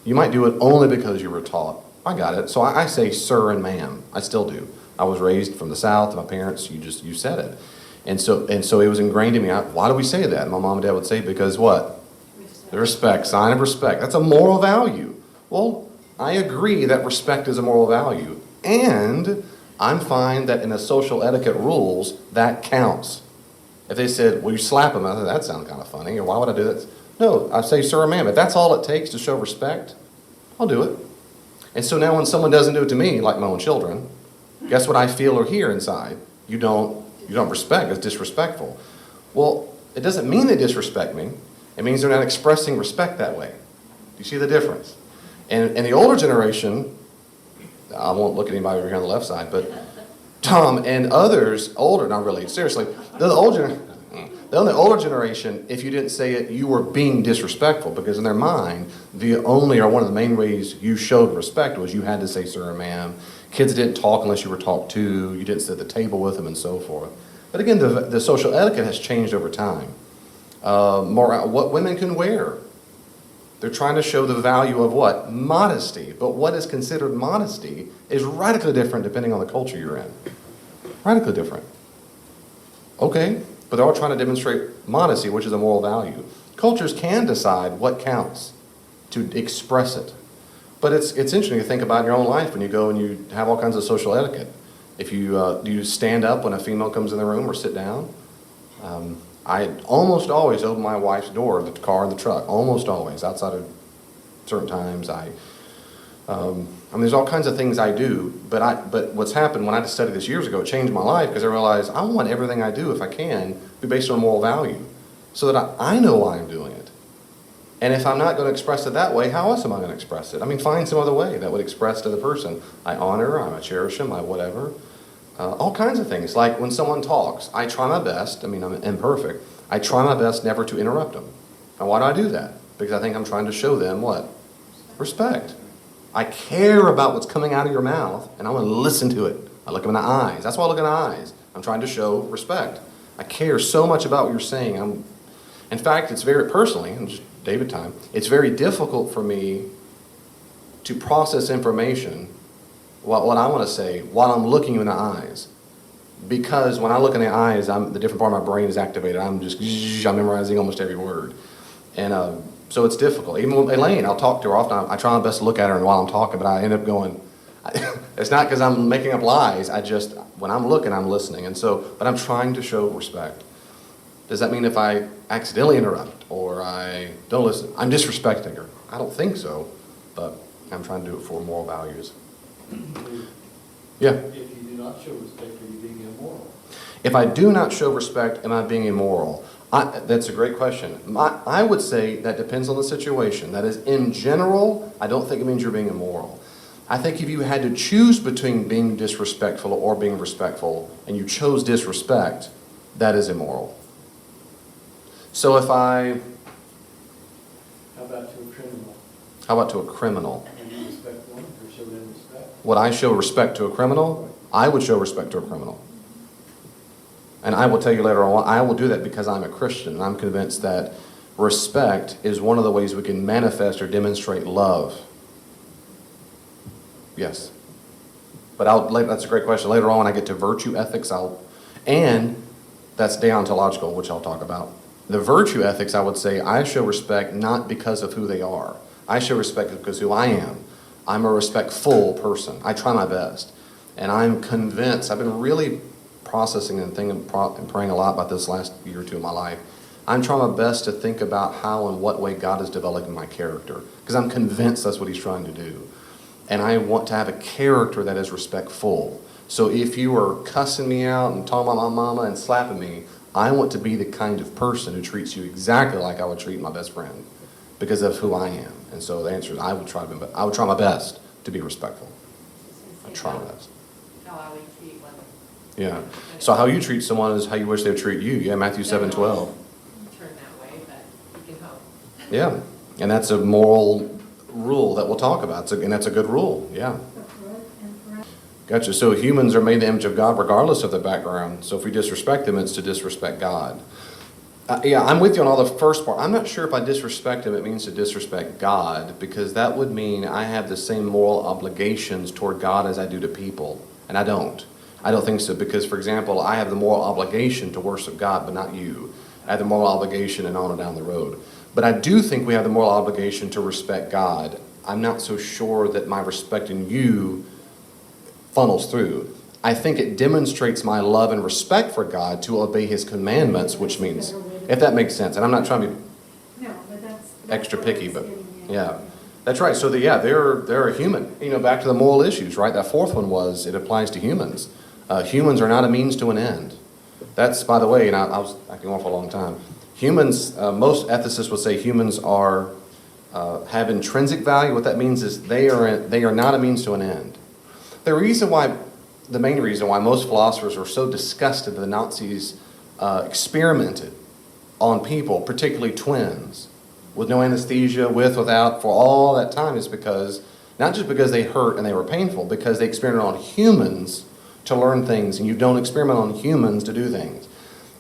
You might do it only because you were taught. I got it. So I say sir and ma'am. I still do. I was raised from the South. My parents, you said it. And so it was ingrained in me. Why do we say that? And my mom and dad would say, because what? The respect, sign of respect. That's a moral value. Well, I agree that respect is a moral value. And I'm fine that in the social etiquette rules, that counts. If they said, well, you slap them, I thought, that sounds kind of funny, or why would I do that? No, I say, sir or ma'am, if that's all it takes to show respect, I'll do it. And so now when someone doesn't do it to me, like my own children, guess what I feel or hear inside? You don't respect, it's disrespectful. Well, it doesn't mean they disrespect me. It means they're not expressing respect that way. Do you see the difference? And the older generation, I won't look at anybody over here on the left side, but Tom and others, older, not really, seriously, the older generation, if you didn't say it, you were being disrespectful, because in their mind, one of the main ways you showed respect was you had to say sir or ma'am. Kids didn't talk unless you were talked to. You didn't sit at the table with them and so forth. But again, the social etiquette has changed over time. What women can wear. They're trying to show the value of what? Modesty. But what is considered modesty is radically different depending on the culture you're in. Radically different. Okay, but they're all trying to demonstrate modesty, which is a moral value. Cultures can decide what counts to express it. But it's interesting to think about in your own life when you go and you have all kinds of social etiquette. If you stand up when a female comes in the room or sit down. I almost always open my wife's door of the car and the truck. Almost always, outside of certain times. There's all kinds of things I do. But what's happened when I just studied this years ago, it changed my life because I realized I want everything I do, if I can, be based on moral value, so that I know why I'm doing it. And if I'm not going to express it that way, how else am I going to express it? Find some other way that would express to the person. I honor, I cherish them, I whatever. All kinds of things. Like when someone talks, I try my best. I'm imperfect. I try my best never to interrupt them. And why do I do that? Because I think I'm trying to show them what? Respect. I care about what's coming out of your mouth, and I want to listen to it. I look them in the eyes. That's why I look in the eyes. I'm trying to show respect. I care so much about what you're saying. In fact, it's very personally, and just David time, it's very difficult for me to process information, what I want to say, while I'm looking you in the eyes. Because when I look in the eyes, the different part of my brain is activated. I'm memorizing almost every word. And so it's difficult. Even with Elaine, I'll talk to her often. I try my best to look at her while I'm talking, but I end up going, it's not because I'm making up lies. When I'm looking, I'm listening. But I'm trying to show respect. Does that mean if I accidentally interrupt or I don't listen, I'm disrespecting her? I don't think so, but I'm trying to do it for moral values. Yeah. If you do not show respect, are you being immoral? If I do not show respect, am I being immoral? That's a great question. I would say that depends on the situation. That is, in general, I don't think it means you're being immoral. I think if you had to choose between being disrespectful or being respectful, and you chose disrespect, that is immoral. So if I, How about to a criminal? how about to a criminal? And you respect one or show them respect? Would I show respect to a criminal? I would show respect to a criminal. And I will tell you later on, I will do that because I'm a Christian, and I'm convinced that respect is one of the ways we can manifest or demonstrate love. Yes. But that's a great question. Later on when I get to virtue ethics, and that's deontological, which I'll talk about. The virtue ethics, I would say, I show respect not because of who they are. I show respect because of who I am. I'm a respectful person. I try my best. And I'm convinced, I've been really processing and thinking and praying a lot about this last year or two of my life. I'm trying my best to think about how and what way God is developing my character, because I'm convinced that's what he's trying to do. And I want to have a character that is respectful. So if you are cussing me out and talking about my mama and slapping me, I want to be the kind of person who treats you exactly like I would treat my best friend because of who I am. And so the answer is I would try my best to be respectful. I try my best. How I would treat one. Yeah. So how you treat someone is how you wish they would treat you. Yeah, Matthew 7:12. Turn that way, but you can hope. Yeah. And that's a moral rule that we'll talk about. And that's a good rule. Yeah. Gotcha. So humans are made in the image of God regardless of their background. So if we disrespect them, it's to disrespect God. Yeah, I'm with you on all the first part. I'm not sure if I disrespect him, it means to disrespect God, because that would mean I have the same moral obligations toward God as I do to people. And I don't. I don't think so, because, for example, I have the moral obligation to worship God, but not you. I have the moral obligation and on and down the road. But I do think we have the moral obligation to respect God. I'm not so sure that my respecting you funnels through. I think it demonstrates my love and respect for God to obey his commandments, which means, if that makes sense, and I'm not trying to be No, but that's extra what picky, it's but getting at. yeah, that's right. So they're a human. You know, back to the moral issues, right? That fourth one was it applies to humans. Humans are not a means to an end. That's, by the way, and I was acting on for a long time. Humans, most ethicists would say humans are have intrinsic value. What that means is they are not a means to an end. The main reason why most philosophers were so disgusted that the Nazis experimented on people, particularly twins, with no anesthesia, without, for all that time, is because, not just because they hurt and they were painful, because they experimented on humans to learn things, and you don't experiment on humans to do things.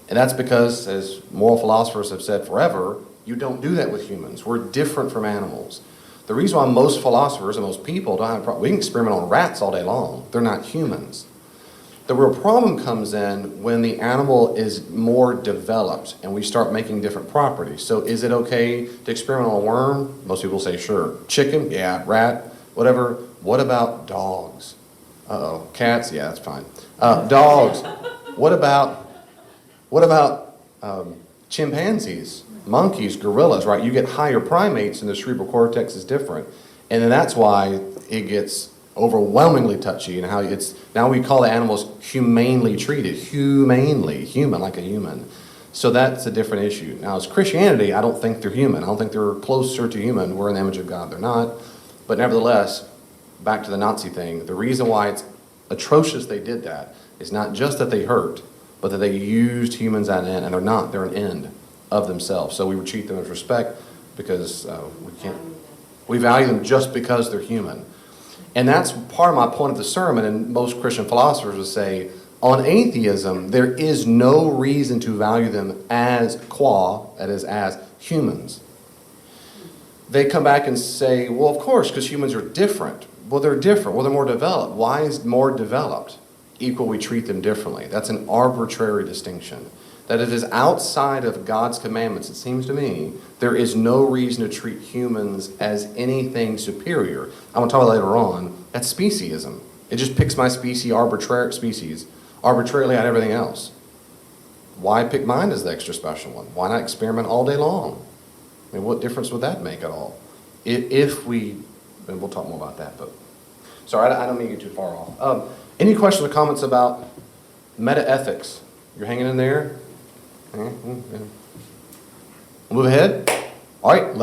And that's because, as moral philosophers have said forever, you don't do that with humans. We're different from animals. The reason why most philosophers and most people don't have a problem, we can experiment on rats all day long. They're not humans. The real problem comes in when the animal is more developed and we start making different properties. So is it okay to experiment on a worm? Most people say sure. Chicken? Yeah. Rat? Whatever. What about dogs? Uh-oh. Cats? Yeah, that's fine. Dogs. What about chimpanzees? Monkeys, gorillas, right? You get higher primates and the cerebral cortex is different. And then that's why it gets overwhelmingly touchy and how now we call the animals humanely treated. Human, like a human. So that's a different issue. Now as Christianity, I don't think they're human. I don't think they're closer to human. We're in the image of God. They're not. But nevertheless, back to the Nazi thing, the reason why it's atrocious they did that is not just that they hurt, but that they used humans at an end, and they're not. They're an end of themselves. So we would treat them with respect because we value them just because they're human. And that's part of my point of the sermon, and most Christian philosophers would say, on atheism, there is no reason to value them as that is, as humans. They come back and say, well, of course, because humans are different. Well, they're different. Well, they're more developed. Why is more developed equal we treat them differently? That's an arbitrary distinction. That it is outside of God's commandments, it seems to me, there is no reason to treat humans as anything superior. I'm going to talk about later on. That's speciesism. It just picks my species arbitrarily out of everything else. Why pick mine as the extra special one? Why not experiment all day long? I mean, what difference would that make at all? And we'll talk more about that, but sorry, I don't mean to get too far off. Any questions or comments about metaethics? You're hanging in there? We'll move ahead. All right,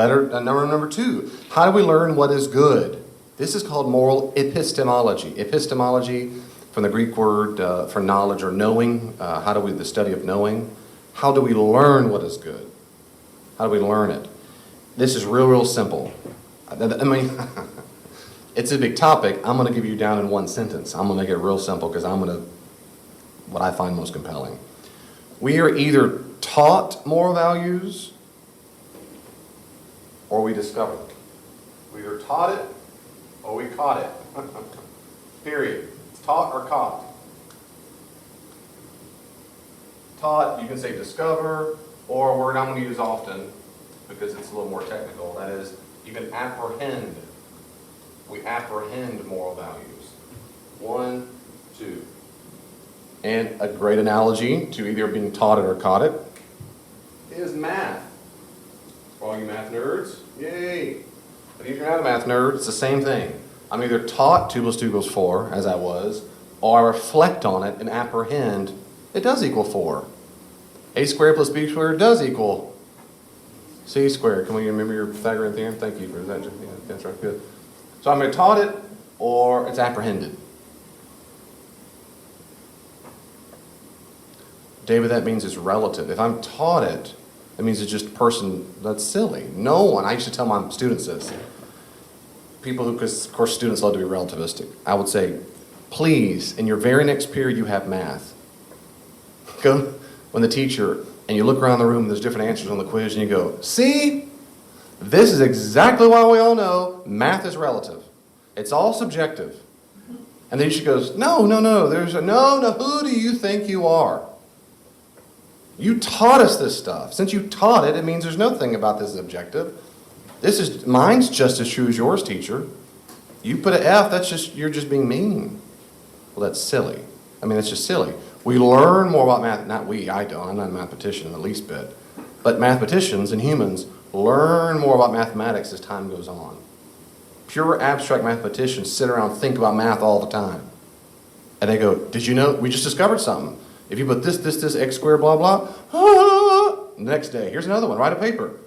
number 2. How do we learn what is good? This is called moral epistemology. Epistemology, from the Greek word for knowledge or knowing. The study of knowing. How do we learn what is good? How do we learn it? This is real simple. I mean, it's a big topic. I'm going to give you down in one sentence. I'm going to make it real simple because what I find most compelling. We are either taught moral values or we discover them. We either taught it or we caught it. Period. It's taught or caught. Taught, you can say discover, or a word I'm going to use often because it's a little more technical. That is, you can apprehend. We apprehend moral values. 1, 2. And a great analogy to either being taught it or caught it is math. For all you math nerds, yay! But if you're not a math nerd, it's the same thing. I'm either taught 2 plus 2 equals 4, as I was, or I reflect on it and apprehend it does equal 4. A squared plus b squared does equal c squared. Can we remember your Pythagorean theorem? Thank you for that. Yeah, that's right, good. So I'm either taught it or it's apprehended. David, that means it's relative. If I'm taught it, that means it's just a person. That's silly. No one, I used to tell my students this. People who, because of course students love to be relativistic. I would say, please, in your very next period you have math. Go, when the teacher, and you look around the room and there's different answers on the quiz and you go, see, this is exactly why we all know math is relative. It's all subjective. And the teacher goes, no, who do you think you are? You taught us this stuff. Since you taught it, it means there's nothing about this objective. Mine's just as true as yours, teacher. You put an F, you're just being mean. Well, that's silly. I mean, that's just silly. We learn more about math, I don't, I'm not a mathematician in the least bit. But mathematicians and humans learn more about mathematics as time goes on. Pure abstract mathematicians sit around and think about math all the time. And they go, did you know, we just discovered something. If you put this, x squared, blah, blah, the next day, here's another one, write a paper.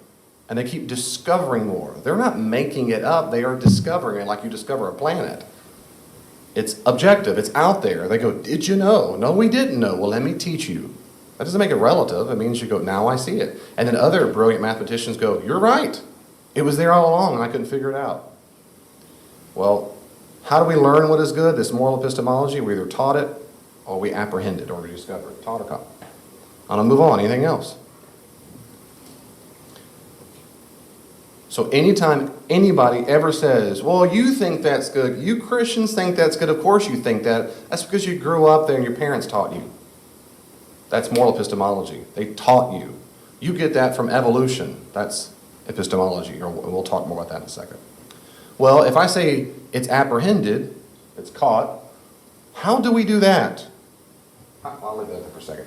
And they keep discovering more. They're not making it up, they are discovering it like you discover a planet. It's objective, it's out there. They go, did you know? No, we didn't know. Well, let me teach you. That doesn't make it relative, it means you go, now I see it. And then other brilliant mathematicians go, you're right. It was there all along and I couldn't figure it out. Well, how do we learn what is good? This moral epistemology, we either taught it or we apprehend it, or we discover it. Taught or caught. I'm going to move on. Anything else? So anytime anybody ever says, well, you think that's good, you Christians think that's good, of course you think that. That's because you grew up there and your parents taught you. That's moral epistemology. They taught you. You get that from evolution. That's epistemology, or we'll talk more about that in a second. Well, if I say it's apprehended, it's caught, how do we do that? I'll leave that there for a second.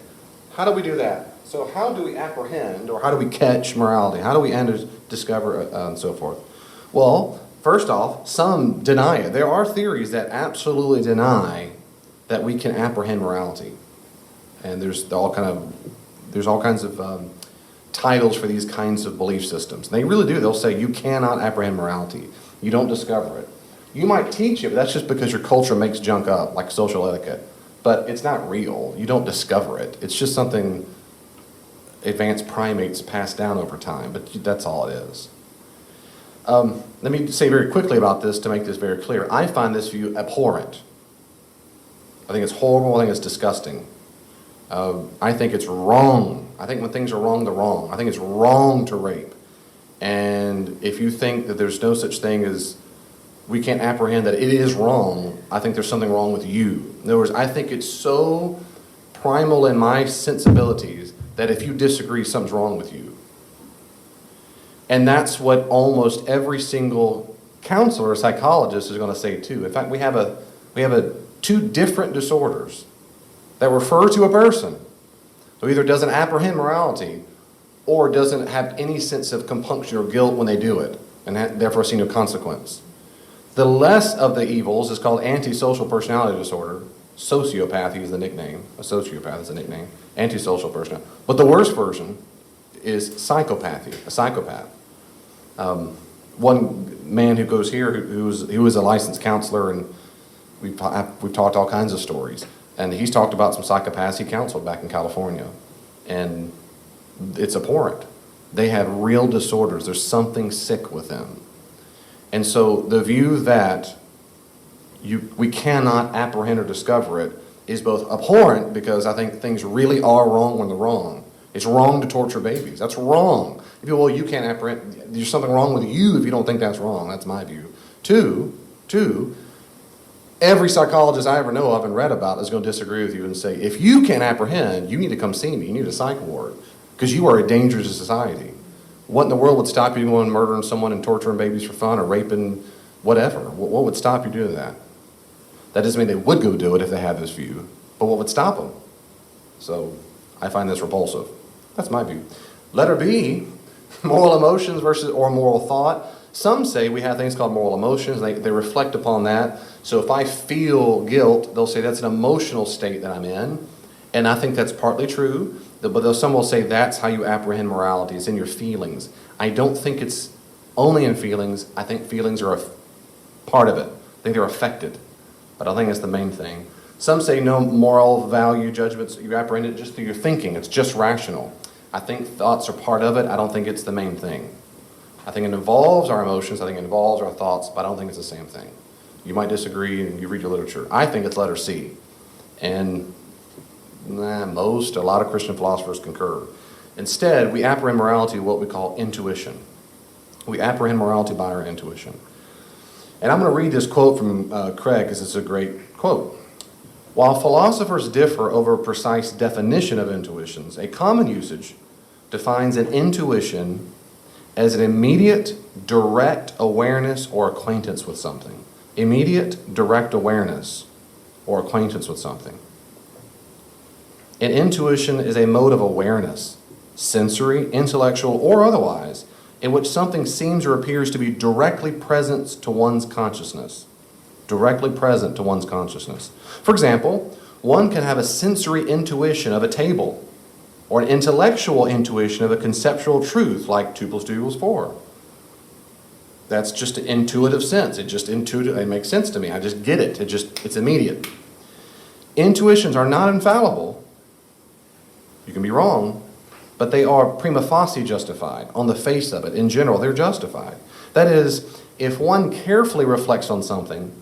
How do we do that? So how do we apprehend, or how do we catch morality? How do we discover and so forth? Well, first off, some deny it. There are theories that absolutely deny that we can apprehend morality. And there's all kinds of titles for these kinds of belief systems. And they really do. They'll say you cannot apprehend morality. You don't discover it. You might teach it, but that's just because your culture makes junk up, like social etiquette. But it's not real. You don't discover it. It's just something advanced primates pass down over time, but that's all it is. Let me say very quickly about this to make this very clear. I find this view abhorrent. I think it's horrible. I think it's disgusting. I think it's wrong. I think when things are wrong, they're wrong. I think it's wrong to rape. And if you think that there's no such thing as we can't apprehend that it is wrong, I think there's something wrong with you. In other words, I think it's so primal in my sensibilities that if you disagree, something's wrong with you. And that's what almost every single counselor or psychologist is going to say too. In fact, we have two different disorders that refer to a person who either doesn't apprehend morality or doesn't have any sense of compunction or guilt when they do it, and therefore see no consequence. The less of the evils is called antisocial personality disorder. Sociopathy is the nickname. A sociopath is the nickname. Antisocial personality. But the worst version is psychopathy, a psychopath. One man who goes here, who was a licensed counselor, and we've talked all kinds of stories, and he's talked about some psychopaths he counseled back in California, and it's abhorrent. They have real disorders. There's something sick with them. And so the view that we cannot apprehend or discover it is both abhorrent, because I think things really are wrong when they're wrong. It's wrong to torture babies. That's wrong. If you, well, you can't apprehend, there's something wrong with you if you don't think that's wrong. That's my view. Two, every psychologist I ever know of and read about is going to disagree with you and say, if you can't apprehend, you need to come see me. You need a psych ward, because you are a danger to society. What in the world would stop you going murdering someone and torturing babies for fun, or raping whatever? What would stop you doing that? That doesn't mean they would go do it if they have this view, but what would stop them? So I find this repulsive. That's my view. Letter B, moral emotions versus or moral thought. Some say we have things called moral emotions. They reflect upon that. So if I feel guilt, they'll say that's an emotional state that I'm in. And I think that's partly true. But some will say that's how you apprehend morality. It's in your feelings. I don't think it's only in feelings. I think feelings are a part of it. I think they're affected. But I think it's the main thing. Some say no moral value judgments. You apprehend it just through your thinking. It's just rational. I think thoughts are part of it. I don't think it's the main thing. I think it involves our emotions. I think it involves our thoughts, but I don't think it's the same thing. You might disagree and you read your literature. I think it's letter C. And a lot of Christian philosophers concur. Instead, we apprehend morality what we call intuition. We apprehend morality by our intuition. And I'm going to read this quote from Craig, because it's a great quote. While philosophers differ over a precise definition of intuitions, a common usage defines an intuition as an immediate, direct awareness or acquaintance with something. Immediate, direct awareness or acquaintance with something. An intuition is a mode of awareness, sensory, intellectual, or otherwise, in which something seems or appears to be directly present to one's consciousness. Directly present to one's consciousness. For example, one can have a sensory intuition of a table, or an intellectual intuition of a conceptual truth, like 2 + 2 = 4. That's just an intuitive sense. It makes sense to me. I just get it. It's immediate. Intuitions are not infallible. You can be wrong, but they are prima facie justified. On the face of it, in general, they're justified. That is, if one carefully reflects on something,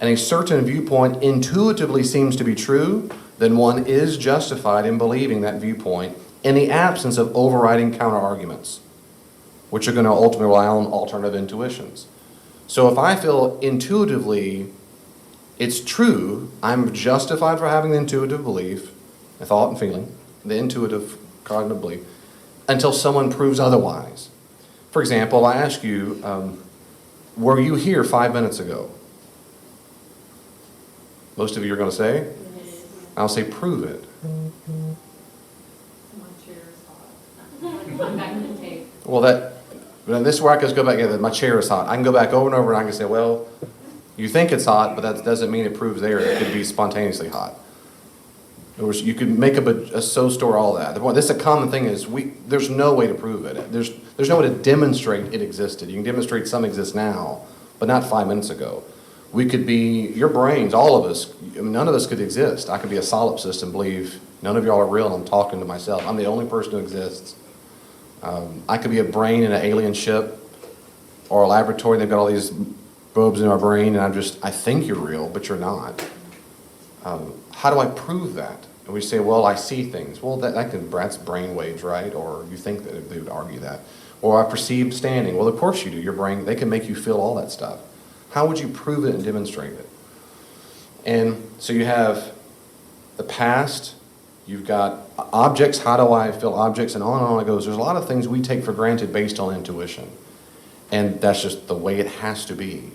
and a certain viewpoint intuitively seems to be true, then one is justified in believing that viewpoint in the absence of overriding counter-arguments, which are going to ultimately rely on alternative intuitions. So if I feel intuitively it's true, I'm justified for having the intuitive belief, the thought and feeling, the intuitive cognitive belief, until someone proves otherwise. For example, I ask you, were you here 5 minutes ago? Most of you are going to say? I'll say, prove it. My chair is hot. Going back to the tape. Well, this is where I can go back, yeah, my chair is hot. I can go back over and over and I can say, well, you think it's hot, but that doesn't mean it proves there. It could be spontaneously hot. In other words, you could make up a store, all that. This is a common thing is there's no way to prove it. There's no way to demonstrate it existed. You can demonstrate some exist now, but not 5 minutes ago. We could be, your brains, all of us, none of us could exist. I could be a solipsist and believe none of y'all are real and I'm talking to myself. I'm the only person who exists. I could be a brain in an alien ship or a laboratory and they've got all these probes in our brain and I think you're real, but you're not. How do I prove that? And we say, well, I see things. Well, that's brain waves, right? Or you think that they would argue that. Or I perceive standing. Well, of course you do. Your brain, they can make you feel all that stuff. How would you prove it and demonstrate it? And so you have the past, you've got objects, how do I feel objects, and on it goes. There's a lot of things we take for granted based on intuition. And that's just the way it has to be.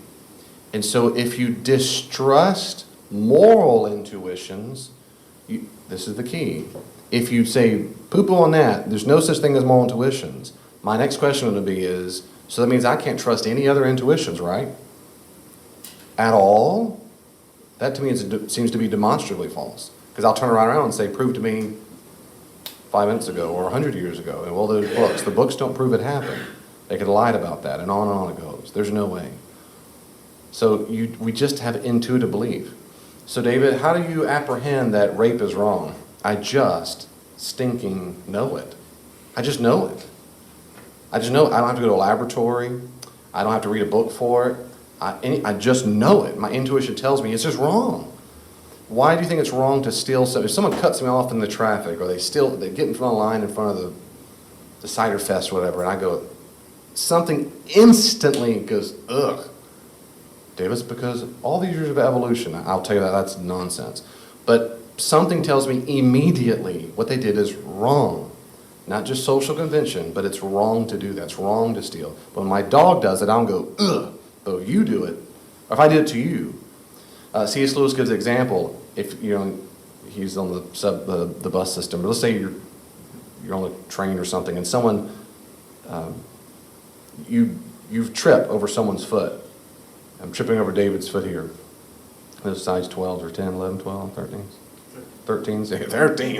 And so if you distrust moral intuitions, this is the key. If you say, poo-poo on that, there's no such thing as moral intuitions, my next question would be so that means I can't trust any other intuitions, right? At all? That to me seems to be demonstrably false. Because I'll turn around and say, prove to me 5 minutes ago or 100 years ago. And well, those books, the books don't prove it happened. They could have lied about that, and on it goes. There's no way. So we just have intuitive belief. So David, how do you apprehend that rape is wrong? I just stinking know it. I just know it. I just know it. I don't have to go to a laboratory. I don't have to read a book for it. I just know it. My intuition tells me it's just wrong. Why do you think it's wrong to steal something? If someone cuts me off in the traffic, or they get in front of the line in front of the cider fest or whatever, and I go, something instantly goes, ugh. Davis, because all these years of evolution, I'll tell you that's nonsense. But something tells me immediately what they did is wrong. Not just social convention, but it's wrong to do that. It's wrong to steal. But when my dog does it, I don't go, ugh, though you do it. Or if I did it to you. C.S. Lewis gives an example. If, he's on the bus system. But let's say you're on a train or something, and someone, you've tripped over someone's foot. I'm tripping over David's foot here. Those size 12s or 10, 11, 12, 13s. 13s. 13.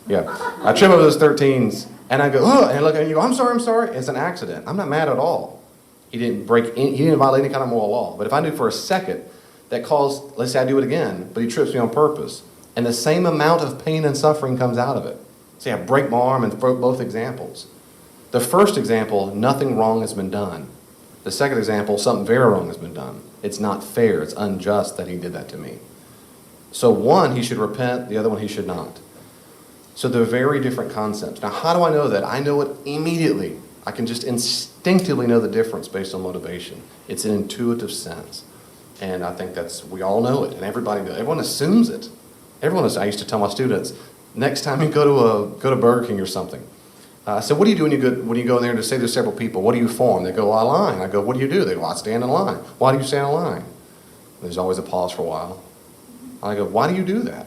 Yeah. I trip over those 13s, and I go, oh, and I look at you go, I'm sorry. It's an accident. I'm not mad at all. He didn't violate any kind of moral law. But if I do for a second, that caused, let's say I do it again, but he trips me on purpose, and the same amount of pain and suffering comes out of it. Say I break my arm and throw both examples. The first example, nothing wrong has been done. The second example, something very wrong has been done. It's not fair. It's unjust that he did that to me. So one, he should repent. The other one, he should not. So they're very different concepts. Now, how do I know that? I know it immediately. I can just instinctively know the difference based on motivation. It's an intuitive sense. And I think we all know it, and everybody knows. Everyone assumes it. I used to tell my students, next time you go to Burger King or something, I said, what do you do when you go in there to say there's several people? What do you form? They go, well, I line. I go, what do you do? They go, I stand in line. Why do you stand in line? There's always a pause for a while. I go, why do you do that?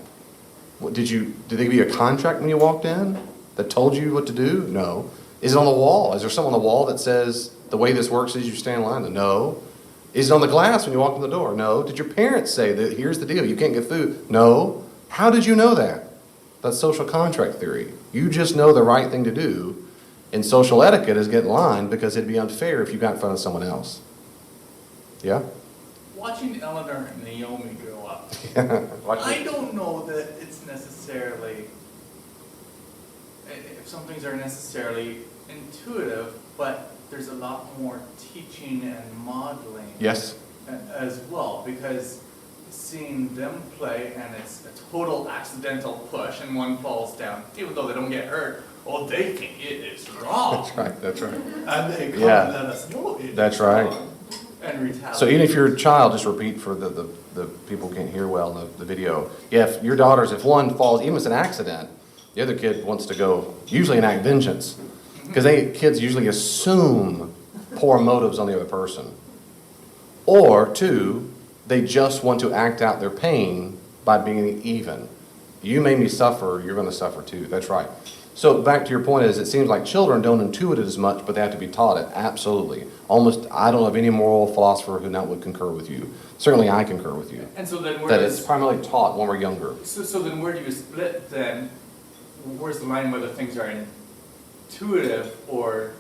Did they give you a contract when you walked in that told you what to do? No. Is it on the wall? Is there something on the wall that says the way this works is you stand in line? No. Is it on the glass when you walk in the door? No. Did your parents say that here's the deal, you can't get food? No. How did you know that? That's social contract theory. You just know the right thing to do, and social etiquette is get in line because it'd be unfair if you got in front of someone else. Yeah? Watching Eleanor and Naomi grow up, Watch I it. don't know that it's necessarily, if some things are necessarily intuitive, but there's a lot more teaching and modeling Yes. as well, because seeing them play and it's a total accidental push and one falls down, even though they don't get hurt, well, they think it is wrong. That's right. And they come Yeah. and let us know it is That's right. wrong and retaliate. So even if you're a child, just repeat for the people who can't hear well in the video. Yeah, if your daughters, if one falls, even if it's an accident, the other kid wants to go, usually enact vengeance. Because kids usually assume poor motives on the other person. Or two, they just want to act out their pain by being even. You made me suffer, you're going to suffer too. That's right. So back to your point is, it seems like children don't intuit it as much, but they have to be taught it. Absolutely. Almost, I don't know of any moral philosopher who not would concur with you. Certainly I concur with you. And so then That it's primarily taught when we're younger. So then where do you split then? Where's the line whether things are intuitive or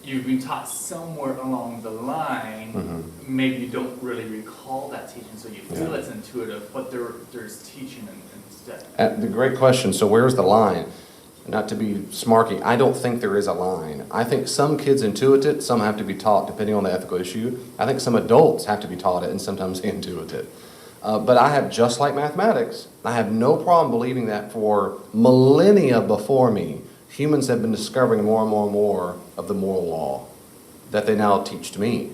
you've been taught somewhere along the line, maybe you don't really recall that teaching, so you feel it's intuitive, but there's teaching instead. The great question, so where's the line? Not to be smarky, I don't think there is a line. I think some kids intuit it, some have to be taught, depending on the ethical issue. I think some adults have to be taught it, and sometimes they intuit it. But I have, just like mathematics, I have no problem believing that for millennia before me, humans have been discovering more and more and more of the moral law that they now teach to me.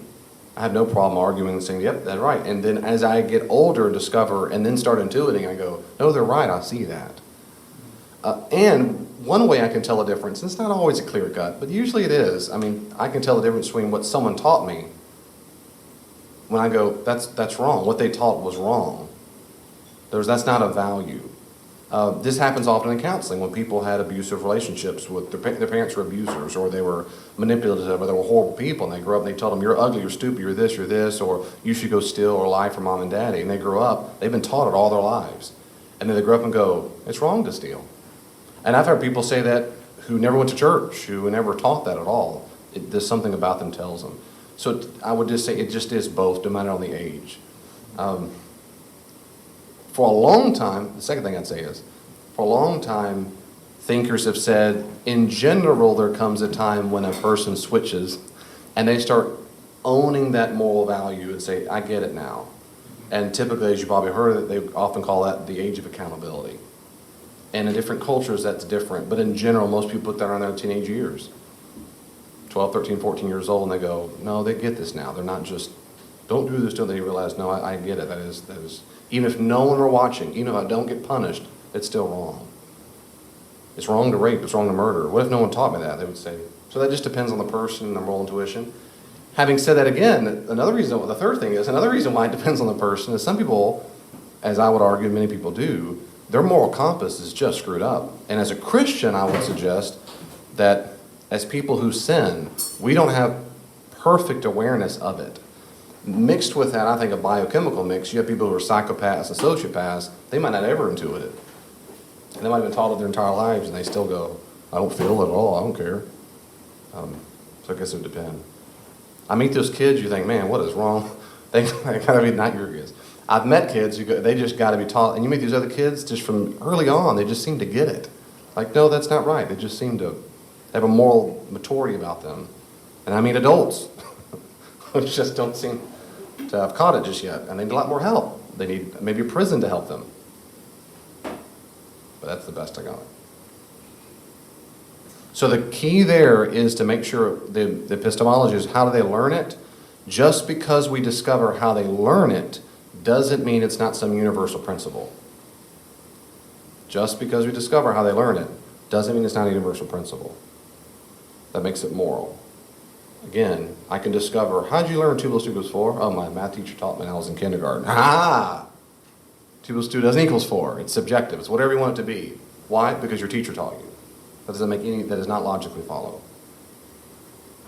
I have no problem arguing and saying, yep, that's right. And then as I get older, discover, and then start intuiting, I go, no, they're right, I see that. And one way I can tell a difference, and it's not always a clear cut, but usually it is. I mean, I can tell the difference between what someone taught me when I go, that's wrong. What they taught was wrong. That's not a value. This happens often in counseling when people had abusive relationships with their parents were abusers, or they were manipulative, or they were horrible people, and they grew up and they told them, you're ugly, you're stupid, you're this, or you should go steal or lie for mom and daddy. And they grew up, they've been taught it all their lives. And then they grow up and go, it's wrong to steal. And I've heard people say that who never went to church, who never taught that at all. There's something about them tells them. So I would just say it just is both, no matter on the age. For a long time, the second thing I'd say is, for a long time, thinkers have said, in general, there comes a time when a person switches and they start owning that moral value and say, I get it now. And typically, as you probably heard, they often call that the age of accountability. And in different cultures, that's different. But in general, most people put that around their teenage years. 12, 13, 14 years old, and they go, no, they get this now. They're not just, don't do this till they realize, no, I get it. That is, even if no one were watching, even if I don't get punished, it's still wrong. It's wrong to rape, it's wrong to murder. What if no one taught me that? They would say. So that just depends on the person and their moral intuition. Having said that again, the third thing is, another reason why it depends on the person is some people, as I would argue many people do, their moral compass is just screwed up. And as a Christian, I would suggest that as people who sin, we don't have perfect awareness of it. Mixed with that, I think a biochemical mix, you have people who are psychopaths and sociopaths, they might not ever intuit it. And they might have been taught it their entire lives, and they still go, I don't feel it at all, I don't care. So I guess it would depend. I meet those kids, you think, man, what is wrong? They gotta be, not your kids. I've met kids, they just gotta be taught, and you meet these other kids, just from early on, they just seem to get it. Like, no, that's not right. They just seem to have a moral maturity about them. And I mean adults, who just don't seem to have caught it just yet, and they need a lot more help. They need maybe a prison to help them. But that's the best I got. So the key there is to make sure the epistemology is how do they learn it? Just because we discover how they learn it doesn't mean it's not some universal principle. Just because we discover how they learn it doesn't mean it's not a universal principle. That makes it moral. Again, I can discover, how'd you learn 2 plus 2 equals 4? Oh, my math teacher taught me when I was in kindergarten. Ah! 2 plus 2 doesn't equals 4. It's subjective. It's whatever you want it to be. Why? Because your teacher taught you. That does not logically follow.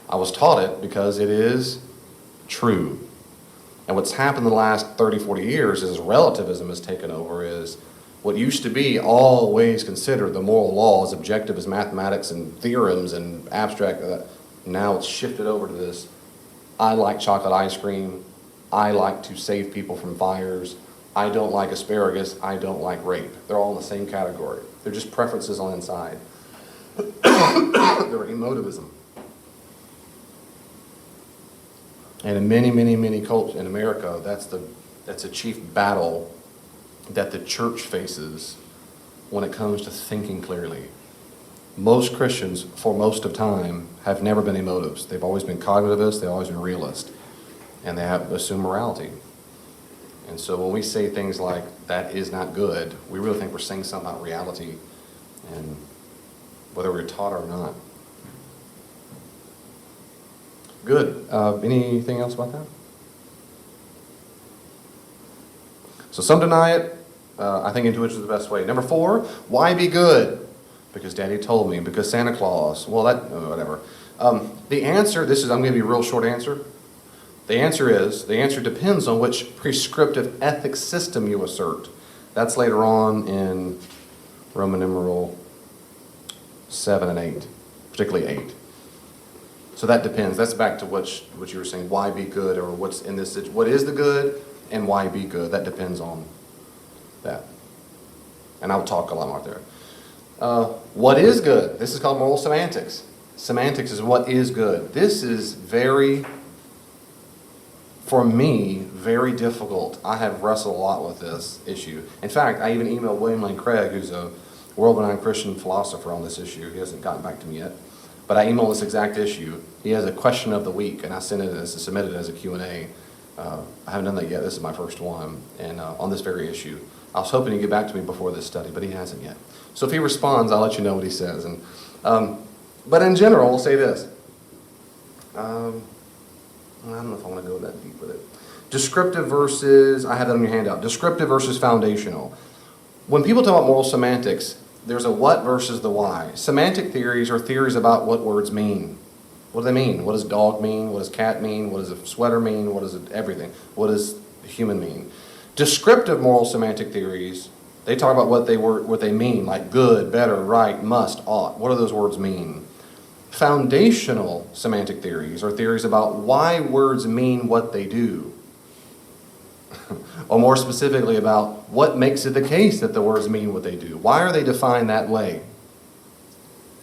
I was taught it because it is true. And what's happened in the last 30, 40 years is relativism has taken over, is what used to be always considered the moral law as objective as mathematics and theorems and abstract. Now it's shifted over to this, I like chocolate ice cream, I like to save people from fires, I don't like asparagus, I don't like rape. They're all in the same category. They're just preferences on the inside. They're emotivism. And in many, many, many cultures in America, that's a chief battle that the church faces when it comes to thinking clearly. Most Christians, for most of time, have never been emotives. They've always been cognitivists, they've always been realists, and they have assumed morality. And so when we say things like, that is not good, we really think we're saying something about reality, and whether we're taught or not. Good. Anything else about that? So some deny it. I think intuition is the best way. Number 4, why be good? Because Daddy told me, because Santa Claus. Well, whatever. The answer, I'm going to give you a real short answer. The answer depends on which prescriptive ethics system you assert. That's later on in Roman numeral 7 and 8, particularly 8. So that depends. That's back to what you were saying, why be good, or what's in this, what is the good and why be good. That depends on that. And I'll talk a lot more there. What is good? This is called moral semantics. Semantics is what is good. This is for me, very difficult. I have wrestled a lot with this issue. In fact, I even emailed William Lane Craig, who's a world-renowned Christian philosopher, on this issue. He hasn't gotten back to me yet. But I emailed this exact issue. He has a question of the week, and I submitted it as a Q&A. I haven't done that yet. This is my first one, and on this very issue. I was hoping he'd get back to me before this study, but he hasn't yet. So if he responds, I'll let you know what he says. And but in general, we'll say this. I don't know if I want to go that deep with it. Descriptive versus, I have that on your handout. Descriptive versus foundational. When people talk about moral semantics, there's a what versus the why. Semantic theories are theories about what words mean. What do they mean? What does dog mean? What does cat mean? What does a sweater mean? What does everything? What does human mean? Descriptive moral semantic theories, They talk about what they mean, like good, better, right, must, ought. What do those words mean? Foundational semantic theories are theories about why words mean what they do. Or more specifically about what makes it the case that the words mean what they do. Why are they defined that way?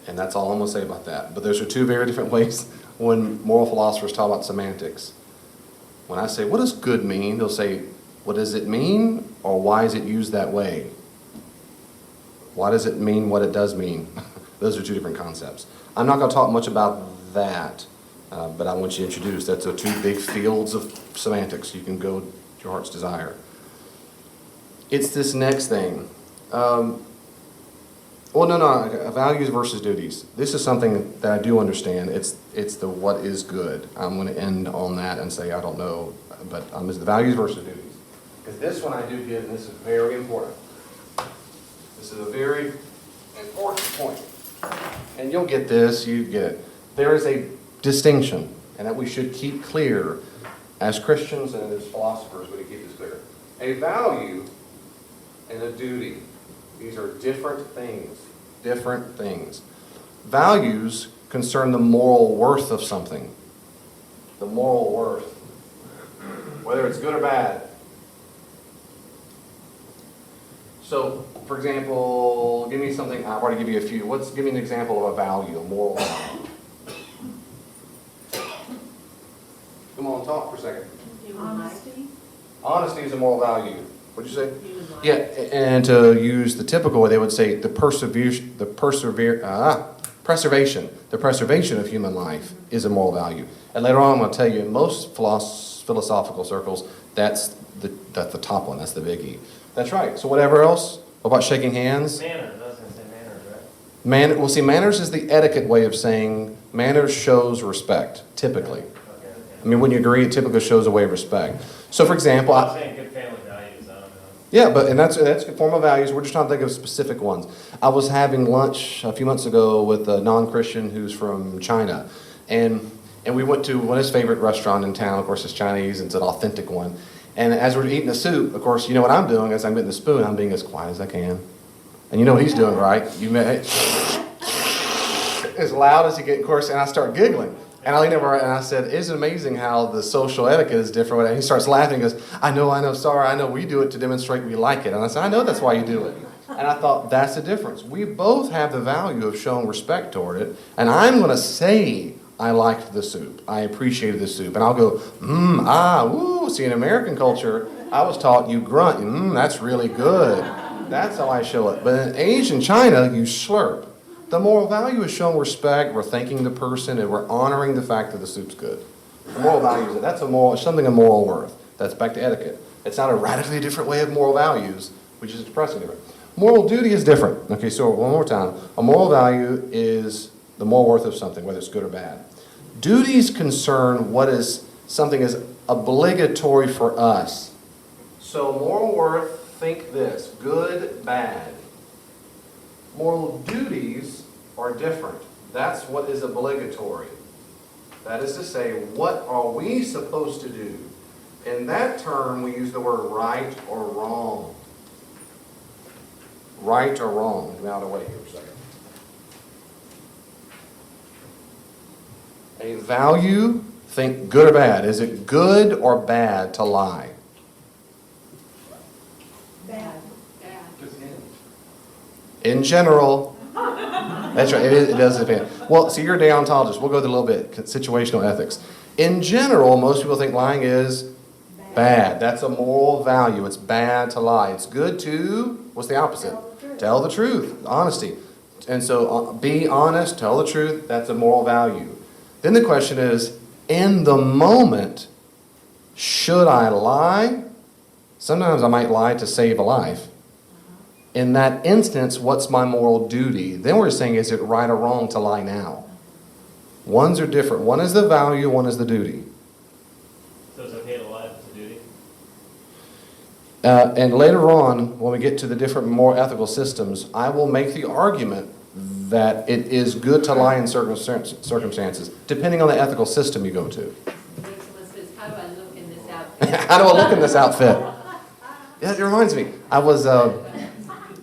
And that's all I'm going to say about that. But those are two very different ways when moral philosophers talk about semantics. When I say, what does good mean? They'll say, what does it mean, or why is it used that way? Why does it mean what it does mean? Those are two different concepts. I'm not going to talk much about that, but I want you to introduce. That's the two big fields of semantics. You can go to your heart's desire. It's this next thing. Values versus duties. This is something that I do understand. It's the what is good. I'm going to end on that and say I don't know, but it's the values versus duties. Because this one I do get, and this is very important. This is a very important point. And you'll get this, you get it. There is a distinction, and that we should keep clear as Christians and as philosophers, we need to keep this clear. A value and a duty. These are different things. Different things. Values concern the moral worth of something. The moral worth. Whether it's good or bad. So, for example, give me something, I've already given you a few. Give me an example of a value, a moral value. Come on, talk for a second. Honesty. Honesty is a moral value. What'd you say? Human life. Yeah, and to use the typical way, they would say the preservation of human life is a moral value. And later on, I'm going to tell you, in most philosophical circles, that's the top one. That's the biggie. That's right. So whatever else? What about shaking hands? Manners, I was going to say manners, right? Manners is the etiquette way of saying manners shows respect, typically. I mean, wouldn't you agree? It typically shows a way of respect. So, for example, I'm saying good family values, I don't know. yeah, and that's a form of values. We're just trying to think of specific ones. I was having lunch a few months ago with a non-Christian who's from China, and we went to one of his favorite restaurants in town. Of course, it's Chinese, and it's an authentic one. And as we're eating the soup, of course, you know what I'm doing as I'm getting the spoon, I'm being as quiet as I can. And you know what he's doing, right? As loud as he gets, of course, and I start giggling. And I lean over and I said, isn't it amazing how the social etiquette is different? And he starts laughing and goes, I know, sorry, I know, we do it to demonstrate we like it. And I said, I know that's why you do it. And I thought, that's the difference. We both have the value of showing respect toward it. And I'm going to say I liked the soup. I appreciated the soup. And I'll go, woo. See, in American culture, I was taught you grunt, that's really good. That's how I show it. But in Asian China, you slurp. The moral value is showing respect. We're thanking the person, and we're honoring the fact that the soup's good. The moral value is it's something of moral worth. That's back to etiquette. It's not a radically different way of moral values, which is expressing different. Moral duty is different. Okay, so one more time. A moral value is the moral worth of something, whether it's good or bad. Duties concern what is something is obligatory for us. So moral worth, think this, good, bad. Moral duties are different. That's what is obligatory. That is to say, what are we supposed to do? In that term, we use the word right or wrong. Right or wrong. Get me out of the way here for a second. A value, think good or bad. Is it good or bad to lie? Bad. In general, that's right, it does depend. Well, so you're a deontologist. We'll go through a little bit, situational ethics. In general, most people think lying is bad. That's a moral value. It's bad to lie. It's good to, what's the opposite? Tell the truth, honesty. And so be honest, tell the truth, that's a moral value. Then the question is, in the moment, should I lie? Sometimes I might lie to save a life. In that instance, what's my moral duty? Then we're saying, is it right or wrong to lie now? Ones are different. One is the value, one is the duty. So it's okay to lie if it's a duty? And later on, when we get to the different moral ethical systems, I will make the argument that it is good to lie in certain circumstances, depending on the ethical system you go to. Someone says, how do I look in this outfit? How do I look in this outfit? Yeah, it reminds me. I was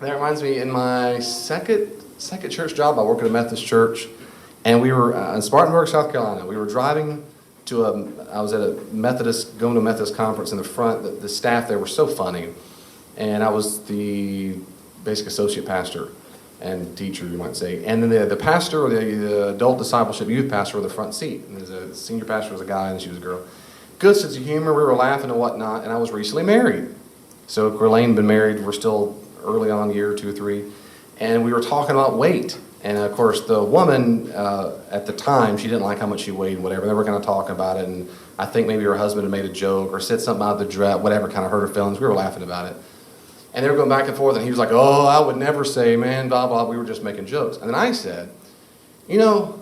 That reminds me, in my second church job, I work at a Methodist church, and we were in Spartanburg, South Carolina. We were driving to I was at going to a Methodist conference in the front. The staff there were so funny, and I was the basic associate pastor and teacher, you might say. And then the pastor, or the adult discipleship youth pastor, were in the front seat. And the senior pastor was a guy, and she was a girl. Good sense of humor, we were laughing and whatnot, and I was recently married. So Corlane had been married, we're still early on, year 2 or 3, and we were talking about weight. And of course, the woman at the time, she didn't like how much she weighed and whatever. They were kind of talking about it, and I think maybe her husband had made a joke or said something out of the dress, whatever, kind of hurt her feelings. We were laughing about it. And they were going back and forth, and he was like, oh, I would never say, man, blah, blah. We were just making jokes. And then I said, you know,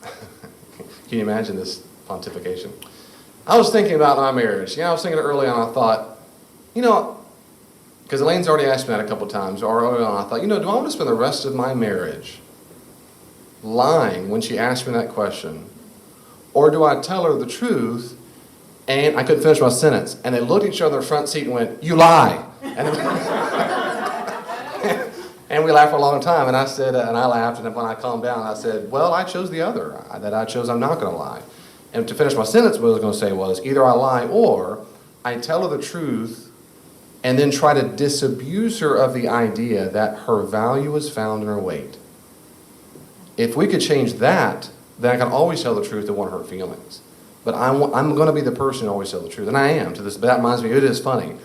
can you imagine this pontification? I was thinking about my marriage. I was thinking early on, I thought, you know, because Elaine's already asked me that a couple times, or early on, I thought, you know, do I want to spend the rest of my marriage lying when she asked me that question? Or do I tell her the truth? And I couldn't finish my sentence. And they looked at each other in the front seat and went, you lie. And we laughed for a long time. And I said, and I laughed. And when I calmed down, I said, well, I chose the other. I chose I'm not going to lie. And to finish my sentence, what I was going to say was, either I lie or I tell her the truth and then try to disabuse her of the idea that her value is found in her weight. If we could change that, then I can always tell the truth and won't hurt feelings. But I'm going to be the person who always tells the truth, and I am to this. But that reminds me, it is funny.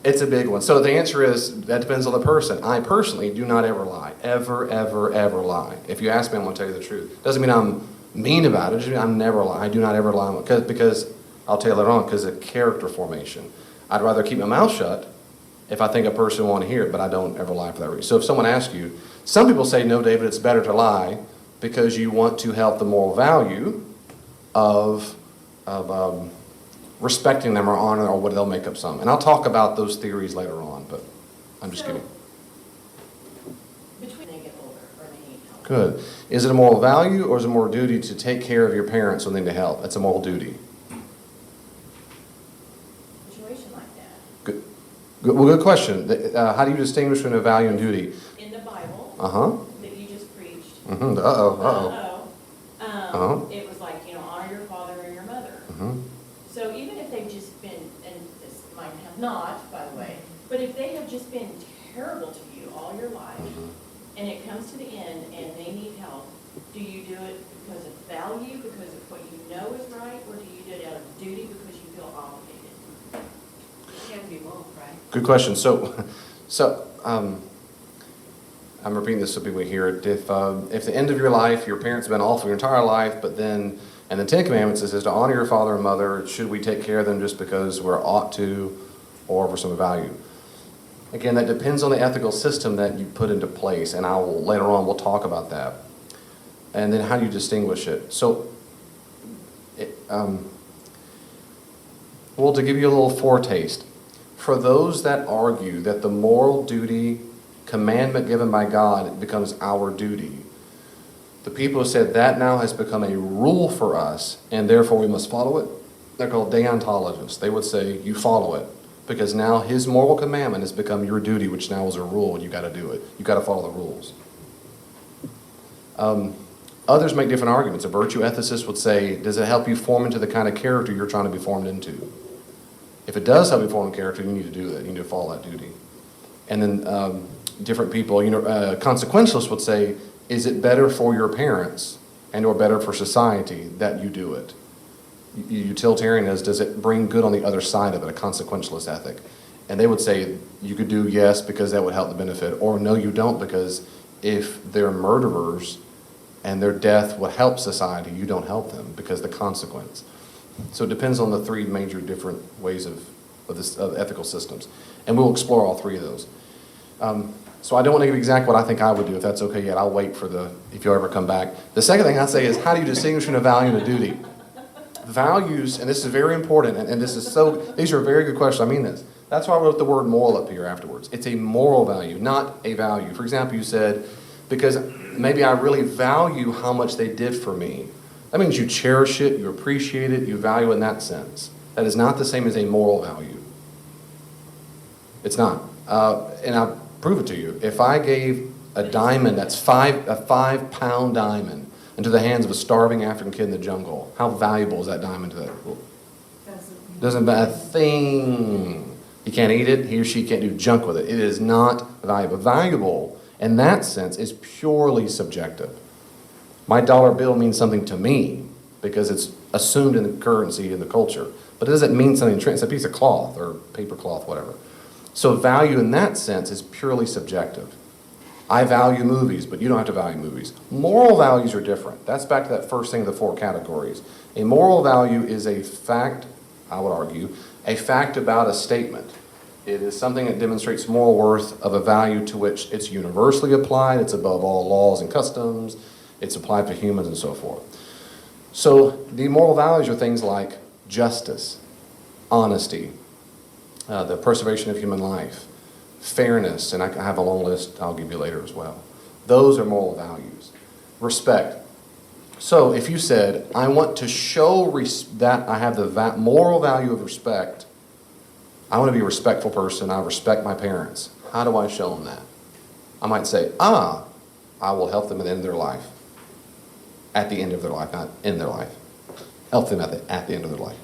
It's a big one. So the answer is, that depends on the person. I personally do not ever lie. Ever, ever, ever lie. If you ask me, I'm going to tell you the truth. Doesn't mean I'm mean about it. It just means I'm never lie. I do not ever lie. Because I'll tell you later on, because of character formation. I'd rather keep my mouth shut if I think a person won't hear it, but I don't ever lie for that reason. So if someone asks you, some people say, no, David, it's better to lie because you want to help the moral value of respecting them or honor or what they'll make up some. And I'll talk about those theories later on, but I'm just kidding. Between they get older or they need help. Good. Is it a moral value or is it a moral duty to take care of your parents when they need help? That's a moral duty. Situation like that. Good. Good question. How do you distinguish between a value and duty? In the Bible. Uh-huh. That you just preached. Mm-hmm. It was like, honor your father and your mother. Mm-hmm. So even if they've just been, and this might have not, by the way, but if they have just been terrible to you all your life, and it comes to the end and they need help, do you do it because of value, because of what you know is right, or do you do it out of duty because you feel obligated? It can be both, right? Good question. So I'm repeating this so people hear it. If the end of your life, your parents have been awful your entire life, but then, and the Ten Commandments says to honor your father and mother, should we take care of them just because we're ought to or for some value? Again, that depends on the ethical system that you put into place, and later on we'll talk about that. And then how do you distinguish it? So, well, to give you a little foretaste, for those that argue that the moral duty commandment given by God becomes our duty, the people who said that now has become a rule for us and therefore we must follow it, they're called deontologists. They would say you follow it because now his moral commandment has become your duty, which now is a rule and you got to do it. You got to follow the rules. Others make different arguments. A virtue ethicist would say, does it help you form into the kind of character you're trying to be formed into? If it does help you form a character, you need to do that. You need to follow that duty. And then different people, consequentialists would say, is it better for your parents and or better for society that you do it? Utilitarian is, does it bring good on the other side of it, a consequentialist ethic? And they would say you could do yes because that would help the benefit, or no you don't because if they're murderers and their death would help society, you don't help them because the consequence. So it depends on the three major different ways of ethical systems. And we'll explore all three of those. So I don't want to give exactly what I think I would do, if that's okay yet. I'll wait for if you'll ever come back. The second thing I'd say is, how do you distinguish between a value and a duty? Values, and this is very important, and these are very good questions, I mean this. That's why I wrote the word moral up here afterwards. It's a moral value, not a value. For example, you said, because maybe I really value how much they did for me. That means you cherish it, you appreciate it, you value it in that sense. That is not the same as a moral value. It's not. And I'll prove it to you. If I gave a diamond that's a 5-pound diamond into the hands of a starving African kid in the jungle, how valuable is that diamond to that? Doesn't matter a thing. He can't eat it. He or she can't do junk with it. It is not valuable. Valuable, in that sense, is purely subjective. My dollar bill means something to me because it's assumed in the currency in the culture. But it doesn't mean something. It's a piece of cloth or paper cloth, whatever. So value in that sense is purely subjective. I value movies, but you don't have to value movies. Moral values are different. That's back to that first thing of the 4 categories. A moral value is a fact, I would argue, a fact about a statement. It is something that demonstrates moral worth of a value to which it's universally applied, it's above all laws and customs, it's applied to humans and so forth. So the moral values are things like justice, honesty, the preservation of human life, fairness, and I have a long list I'll give you later as well. Those are moral values. Respect. So if you said, I want to show that I have the moral value of respect, I want to be a respectful person, I respect my parents. How do I show them that? I might say, I will help them at the end of their life. At the end of their life, not in their life. Help them at the end of their life.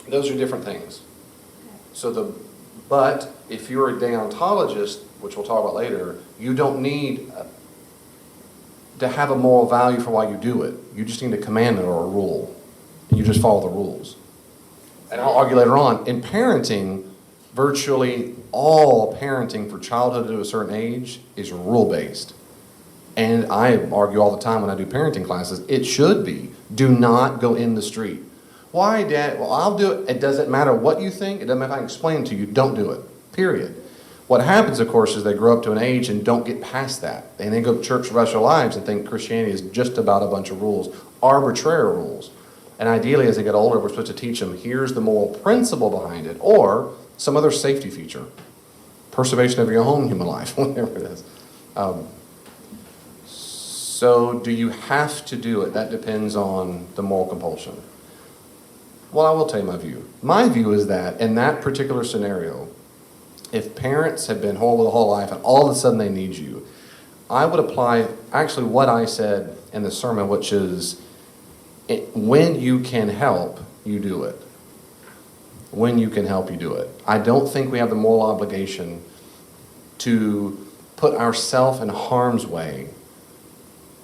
Those are different things. But if you're a deontologist, which we'll talk about later, you don't need to have a moral value for why you do it. You just need a commandment or a rule. And you just follow the rules. And I'll argue later on, in parenting, virtually all parenting for childhood to a certain age is rule-based. And I argue all the time when I do parenting classes, it should be. Do not go in the street. Why, Dad? Well, I'll do it. It doesn't matter what you think. It doesn't matter if I can explain it to you. Don't do it. Period. What happens, of course, is they grow up to an age and don't get past that. And they go to church the rest of their lives and think Christianity is just about a bunch of rules, arbitrary rules. And ideally, as they get older, we're supposed to teach them, here's the moral principle behind it, or some other safety feature. Preservation of your own human life, whatever it is. So do you have to do it? That depends on the moral compulsion. Well, I will tell you my view. My view is that in that particular scenario, if parents have been whole the whole life and all of a sudden they need you, I would apply actually what I said in the sermon, which is when you can help, you do it. When you can help, you do it. I don't think we have the moral obligation to put ourselves in harm's way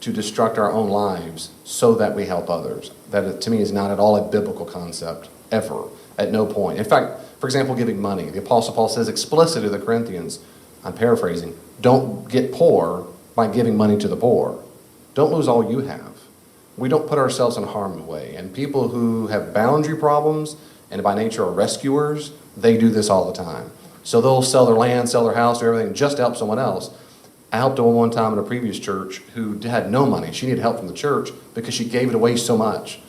to destruct our own lives so that we help others. That, to me, is not at all a biblical concept, ever, at no point. In fact, for example, giving money. The Apostle Paul says explicitly to the Corinthians, I'm paraphrasing, don't get poor by giving money to the poor. Don't lose all you have. We don't put ourselves in harm's way. And people who have boundary problems and by nature are rescuers, they do this all the time. So they'll sell their land, sell their house, do everything just to help someone else. I helped a woman one time in a previous church who had no money. She needed help from the church because she gave it away so much.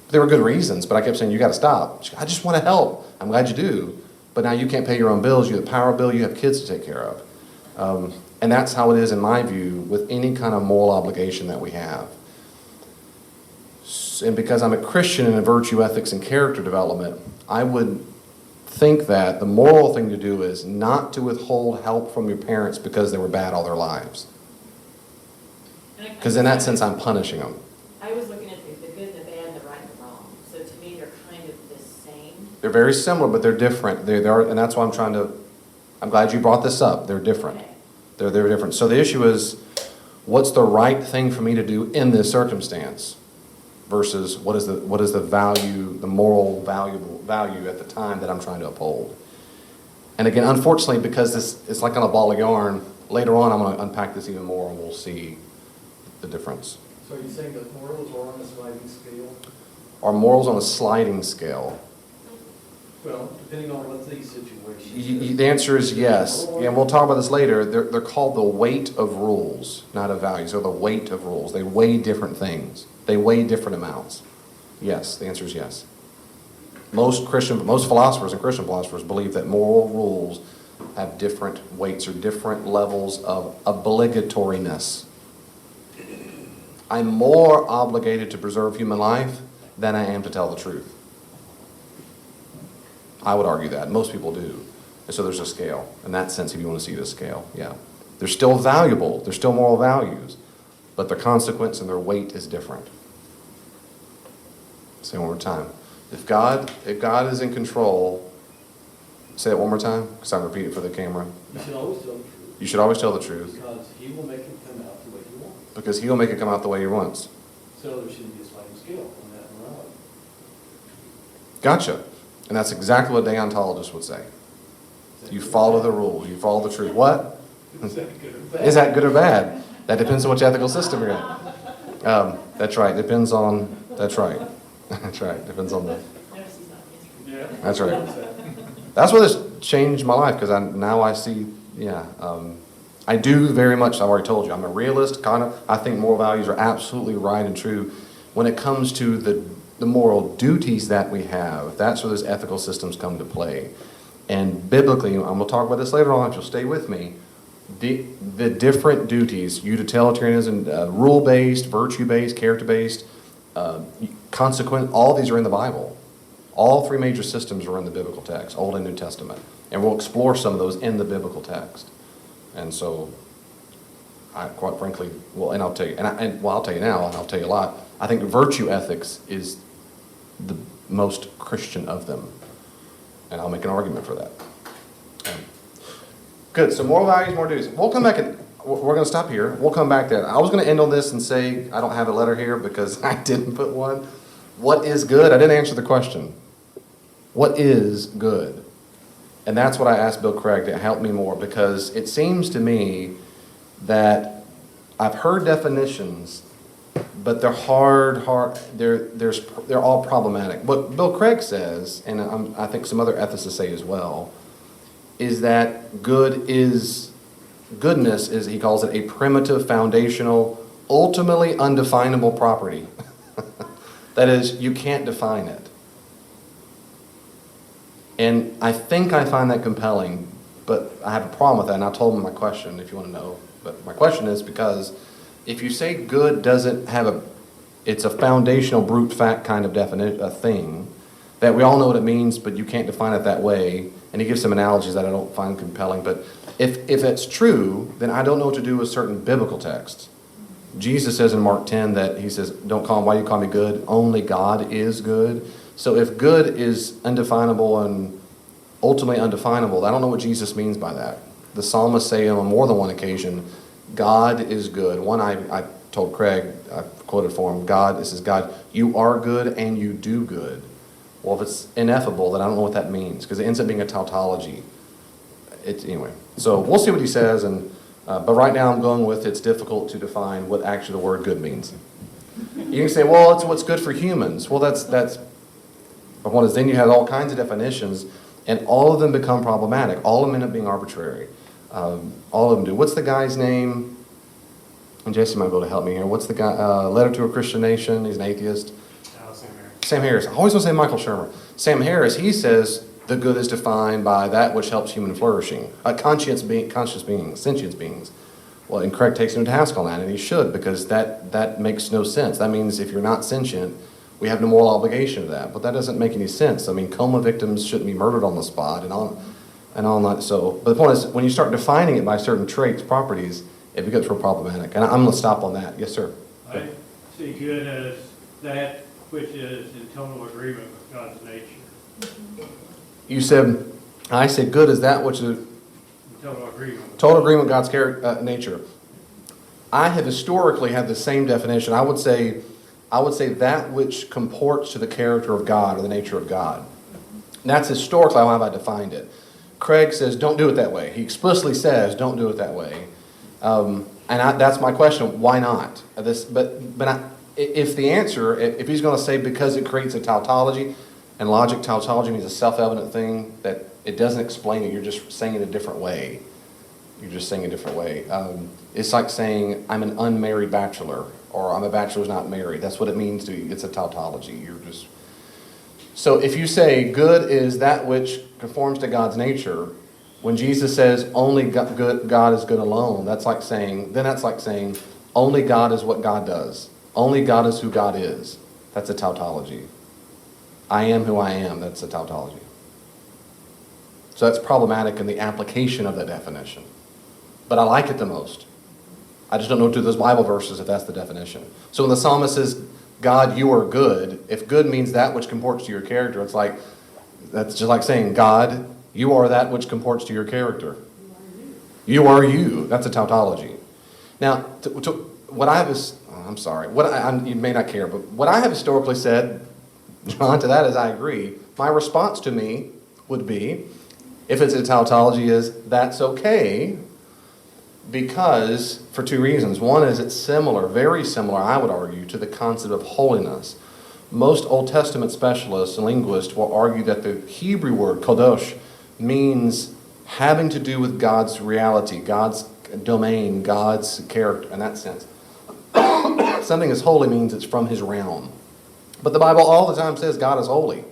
There were good reasons, but I kept saying, you got to stop. She goes, I just want to help. I'm glad you do. But now you can't pay your own bills. You have a power bill. You have kids to take care of. And that's how it is, in my view, with any kind of moral obligation that we have. And because I'm a Christian in virtue, ethics, and character development, I would think that the moral thing to do is not to withhold help from your parents because they were bad all their lives. Because in that sense, I'm punishing them. I was looking at the good, the bad, the right, and the wrong. So to me, they're kind of the same. They're very similar, but they're different. They are, and that's why I'm glad you brought this up. They're different. Okay. They're different. So the issue is, what's the right thing for me to do in this circumstance versus what is the value, the moral value at the time that I'm trying to uphold. And again, unfortunately, because it's like on a ball of yarn, later on I'm going to unpack this even more and we'll see the difference. So you're saying that morals are on a sliding scale? Are morals on a sliding scale? Well, depending on what the situation. The answer is yes. Yeah, and we'll talk about this later. They're called the weight of rules, not of values. They're the weight of rules. They weigh different things. They weigh different amounts. Yes, the answer is yes. Most philosophers and Christian philosophers believe that moral rules have different weights or different levels of obligatoriness. I'm more obligated to preserve human life than I am to tell the truth. I would argue that. Most people do. And so there's a scale. In that sense, if you want to see the scale, yeah. They're still valuable. They're still moral values. But their consequence and their weight is different. Say it one more time. If God is in control, say it one more time, because I'm repeating it for the camera. You should always tell the truth. You should always tell the truth, Because he will make it come out the way he wants. because he'll make it come out the way he wants. So there should be a sliding scale on that morality. Gotcha. And that's exactly what deontologists would say. You follow the rules, you follow the truth. What? Is that good or bad? Is that good or bad? That depends on which ethical system you're in. That's right. Depends on, that's right. That's right. Depends on the, Notice he's not answering. Yeah. that's right. That's what has changed my life, because now I see, yeah. I do very much, I've already told you, I'm a realist, kind of. I think moral values are absolutely right and true. When it comes to the moral duties that we have, that's where those ethical systems come to play. And biblically, and we'll talk about this later on if you'll stay with me, the different duties, utilitarianism, rule-based, virtue-based, character-based, consequent, all these are in the Bible. All three major systems are in the biblical text, Old and New Testament. And we'll explore some of those in the biblical text. And so, I quite frankly, well, and I'll tell you, I'll tell you now, and I'll tell you a lot, I think virtue ethics is the most Christian of them. And I'll make an argument for that. Good, so moral values, moral duties. We'll come back and we're going to stop here. We'll come back there. I was going to end on this and say, I don't have a letter here because I didn't put one. What is good? I didn't answer the question. What is good? And that's what I asked Bill Craig to help me more, because it seems to me that I've heard definitions, but they're they're all problematic. What Bill Craig says, and I think some other ethicists say as well, is that goodness is, he calls it, a primitive, foundational, ultimately undefinable property. That is, you can't define it. And I think I find that compelling, but I have a problem with that, and I told him my question, if you want to know. But my question is because if you say good doesn't have it's a foundational brute fact kind of definition, a thing, that we all know what it means, but you can't define it that way, and he gives some analogies that I don't find compelling, but if it's true, then I don't know what to do with certain biblical texts. Jesus says in Mark 10 that he says, don't call him, why do you call me good? Only God is good. So if good is undefinable and ultimately undefinable, I don't know what Jesus means by that. The psalmists say on more than one occasion, God is good. One, I told Craig, I quoted for him, this is God, you are good and you do good. Well, if it's ineffable, then I don't know what that means, because it ends up being a tautology. Anyway, so we'll see what he says, but right now I'm going with it's difficult to define what actually the word good means. You can say, well, it's what's good for humans. Well, that's but what is then you have all kinds of definitions, and all of them become problematic. All of them end up being arbitrary. All of them do. What's the guy's name? And Jesse might be able to help me here. What's the guy? Letter to a Christian Nation. He's an atheist. Sam Harris. I always want to say Michael Shermer. Sam Harris, he says the good is defined by that which helps human flourishing. Conscious beings, sentient beings. Well, and Craig takes him to task on that, and he should, because that makes no sense. That means if you're not sentient, we have no moral obligation to that. But that doesn't make any sense. I mean, coma victims shouldn't be murdered on the spot and all that. So, but the point is, when you start defining it by certain traits, properties, it becomes real problematic. And I'm going to stop on that. Yes, sir. I see good as that which is in total agreement with God's nature. You said, I said good as that which is In total agreement. total agreement with God's nature. I have historically had the same definition. I would say that which comports to the character of God or the nature of God. And that's historically how I've defined it. Craig says, don't do it that way. He explicitly says, don't do it that way. That's my question. Why not? If the answer, if he's going to say because it creates a tautology, and logic tautology means a self-evident thing that it doesn't explain it, you're just saying it a different way. You're just saying it a different way. It's like saying I'm an unmarried bachelor, or I'm a bachelor who's not married. That's what it means to you. It's a tautology. So if you say good is that which conforms to God's nature, when Jesus says only God is good alone, that's like saying only God is what God does. Only God is who God is. That's a tautology. I am who I am. That's a tautology. So So that's problematic in the application of that definition. But I like it the most. I just don't know through those Bible verses if that's the definition. So when the psalmist says, God, you are good, if good means that which comports to your character, it's like, that's just like saying, God, you are that which comports to your character. You are you. That's a tautology. Now, what I have is, I'm sorry, you may not care, but what I have historically said, John, to that is I agree. My response to me would be, if it's a tautology, is that's okay, because for two reasons. One is it's similar, very similar, I would argue, to the concept of holiness. Most Old Testament specialists and linguists will argue that the Hebrew word, kadosh, means having to do with God's reality, God's domain, God's character, in that sense. Something is holy means it's from his realm. But the Bible all the time says God is holy.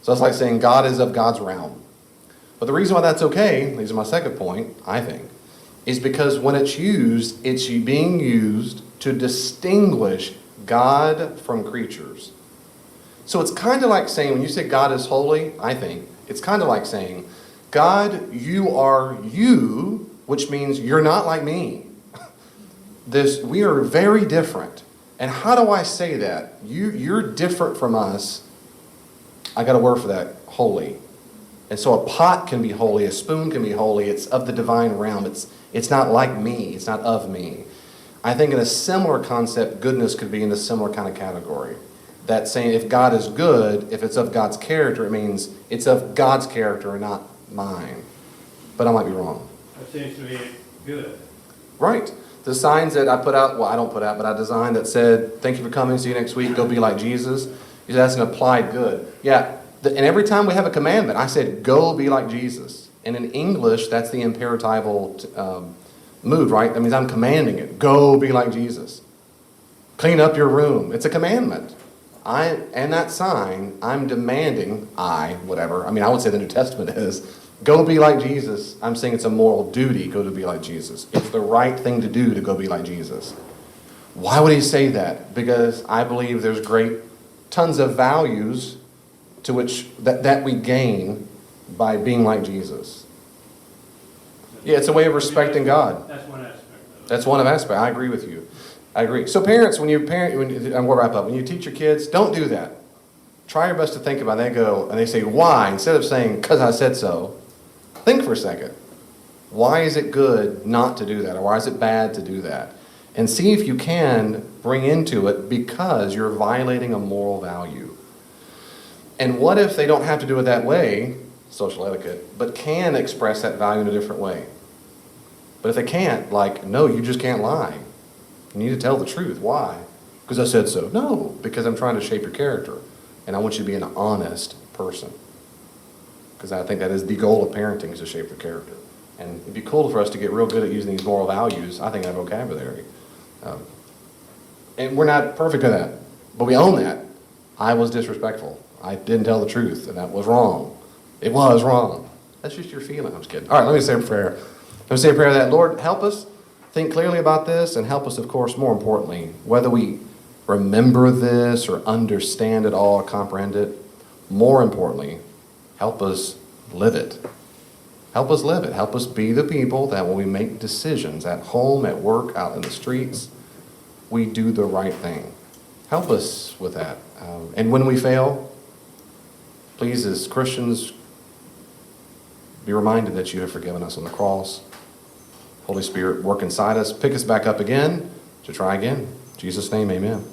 So it's like saying God is of God's realm. But the reason why that's okay, these are my second point, I think, is because when it's used, it's being used to distinguish God from creatures. So it's kind of like saying, when you say God is holy, I think, it's kind of like saying, God, you are you, which means you're not like me. We are very different. And how do I say that? You're different from us. I got a word for that, holy. And so a pot can be holy, a spoon can be holy. It's of the divine realm. It's not like me. It's not of me. I think in a similar concept, goodness could be in a similar kind of category. That saying if God is good, if it's of God's character, it means it's of God's character and not mine. But I might be wrong. Essentially, good. Right. The signs that I put out, well, I don't put out, but I designed that said, thank you for coming, see you next week, go be like Jesus. That's an applied good. Yeah, and every time we have a commandment, I said, go be like Jesus. And in English, that's the imperatival mood, right? That means I'm commanding it. Go be like Jesus. Clean up your room. It's a commandment. And that sign, I'm demanding, I would say the New Testament is, go be like Jesus. I'm saying it's a moral duty, go to be like Jesus. It's the right thing to do to go be like Jesus. Why would he say that? Because I believe there's tons of values to which that we gain by being like Jesus. Yeah, it's a way of respecting God. That's one aspect of it. That's one aspect. I agree with you. I agree. So parents, and we'll wrap up. When you teach your kids, don't do that. Try your best to think about it. They go and they say, why? Instead of saying, because I said so, think for a second. Why is it good not to do that? Or why is it bad to do that? And see if you can bring into it because you're violating a moral value. And what if they don't have to do it that way, social etiquette, but can express that value in a different way? But if they can't, like, no, you just can't lie. You need to tell the truth. Why? Because I said so. No, because I'm trying to shape your character. And I want you to be an honest person. Because I think that is the goal of parenting, is to shape the character. And it'd be cool for us to get real good at using these moral values. I think that vocabulary. And we're not perfect at that. But we own that. I was disrespectful. I didn't tell the truth. And that was wrong. It was wrong. That's just your feeling. I'm just kidding. All right, let me say a prayer. Let me say a prayer that, Lord, help us think clearly about this, and help us, of course, more importantly, whether we remember this or understand it all or comprehend it, more importantly, help us live it. Help us live it. Help us be the people that when we make decisions at home, at work, out in the streets, we do the right thing. Help us with that. And when we fail, please, as Christians, be reminded that you have forgiven us on the cross. Holy Spirit, work inside us. Pick us back up again to try again. In Jesus' name, amen.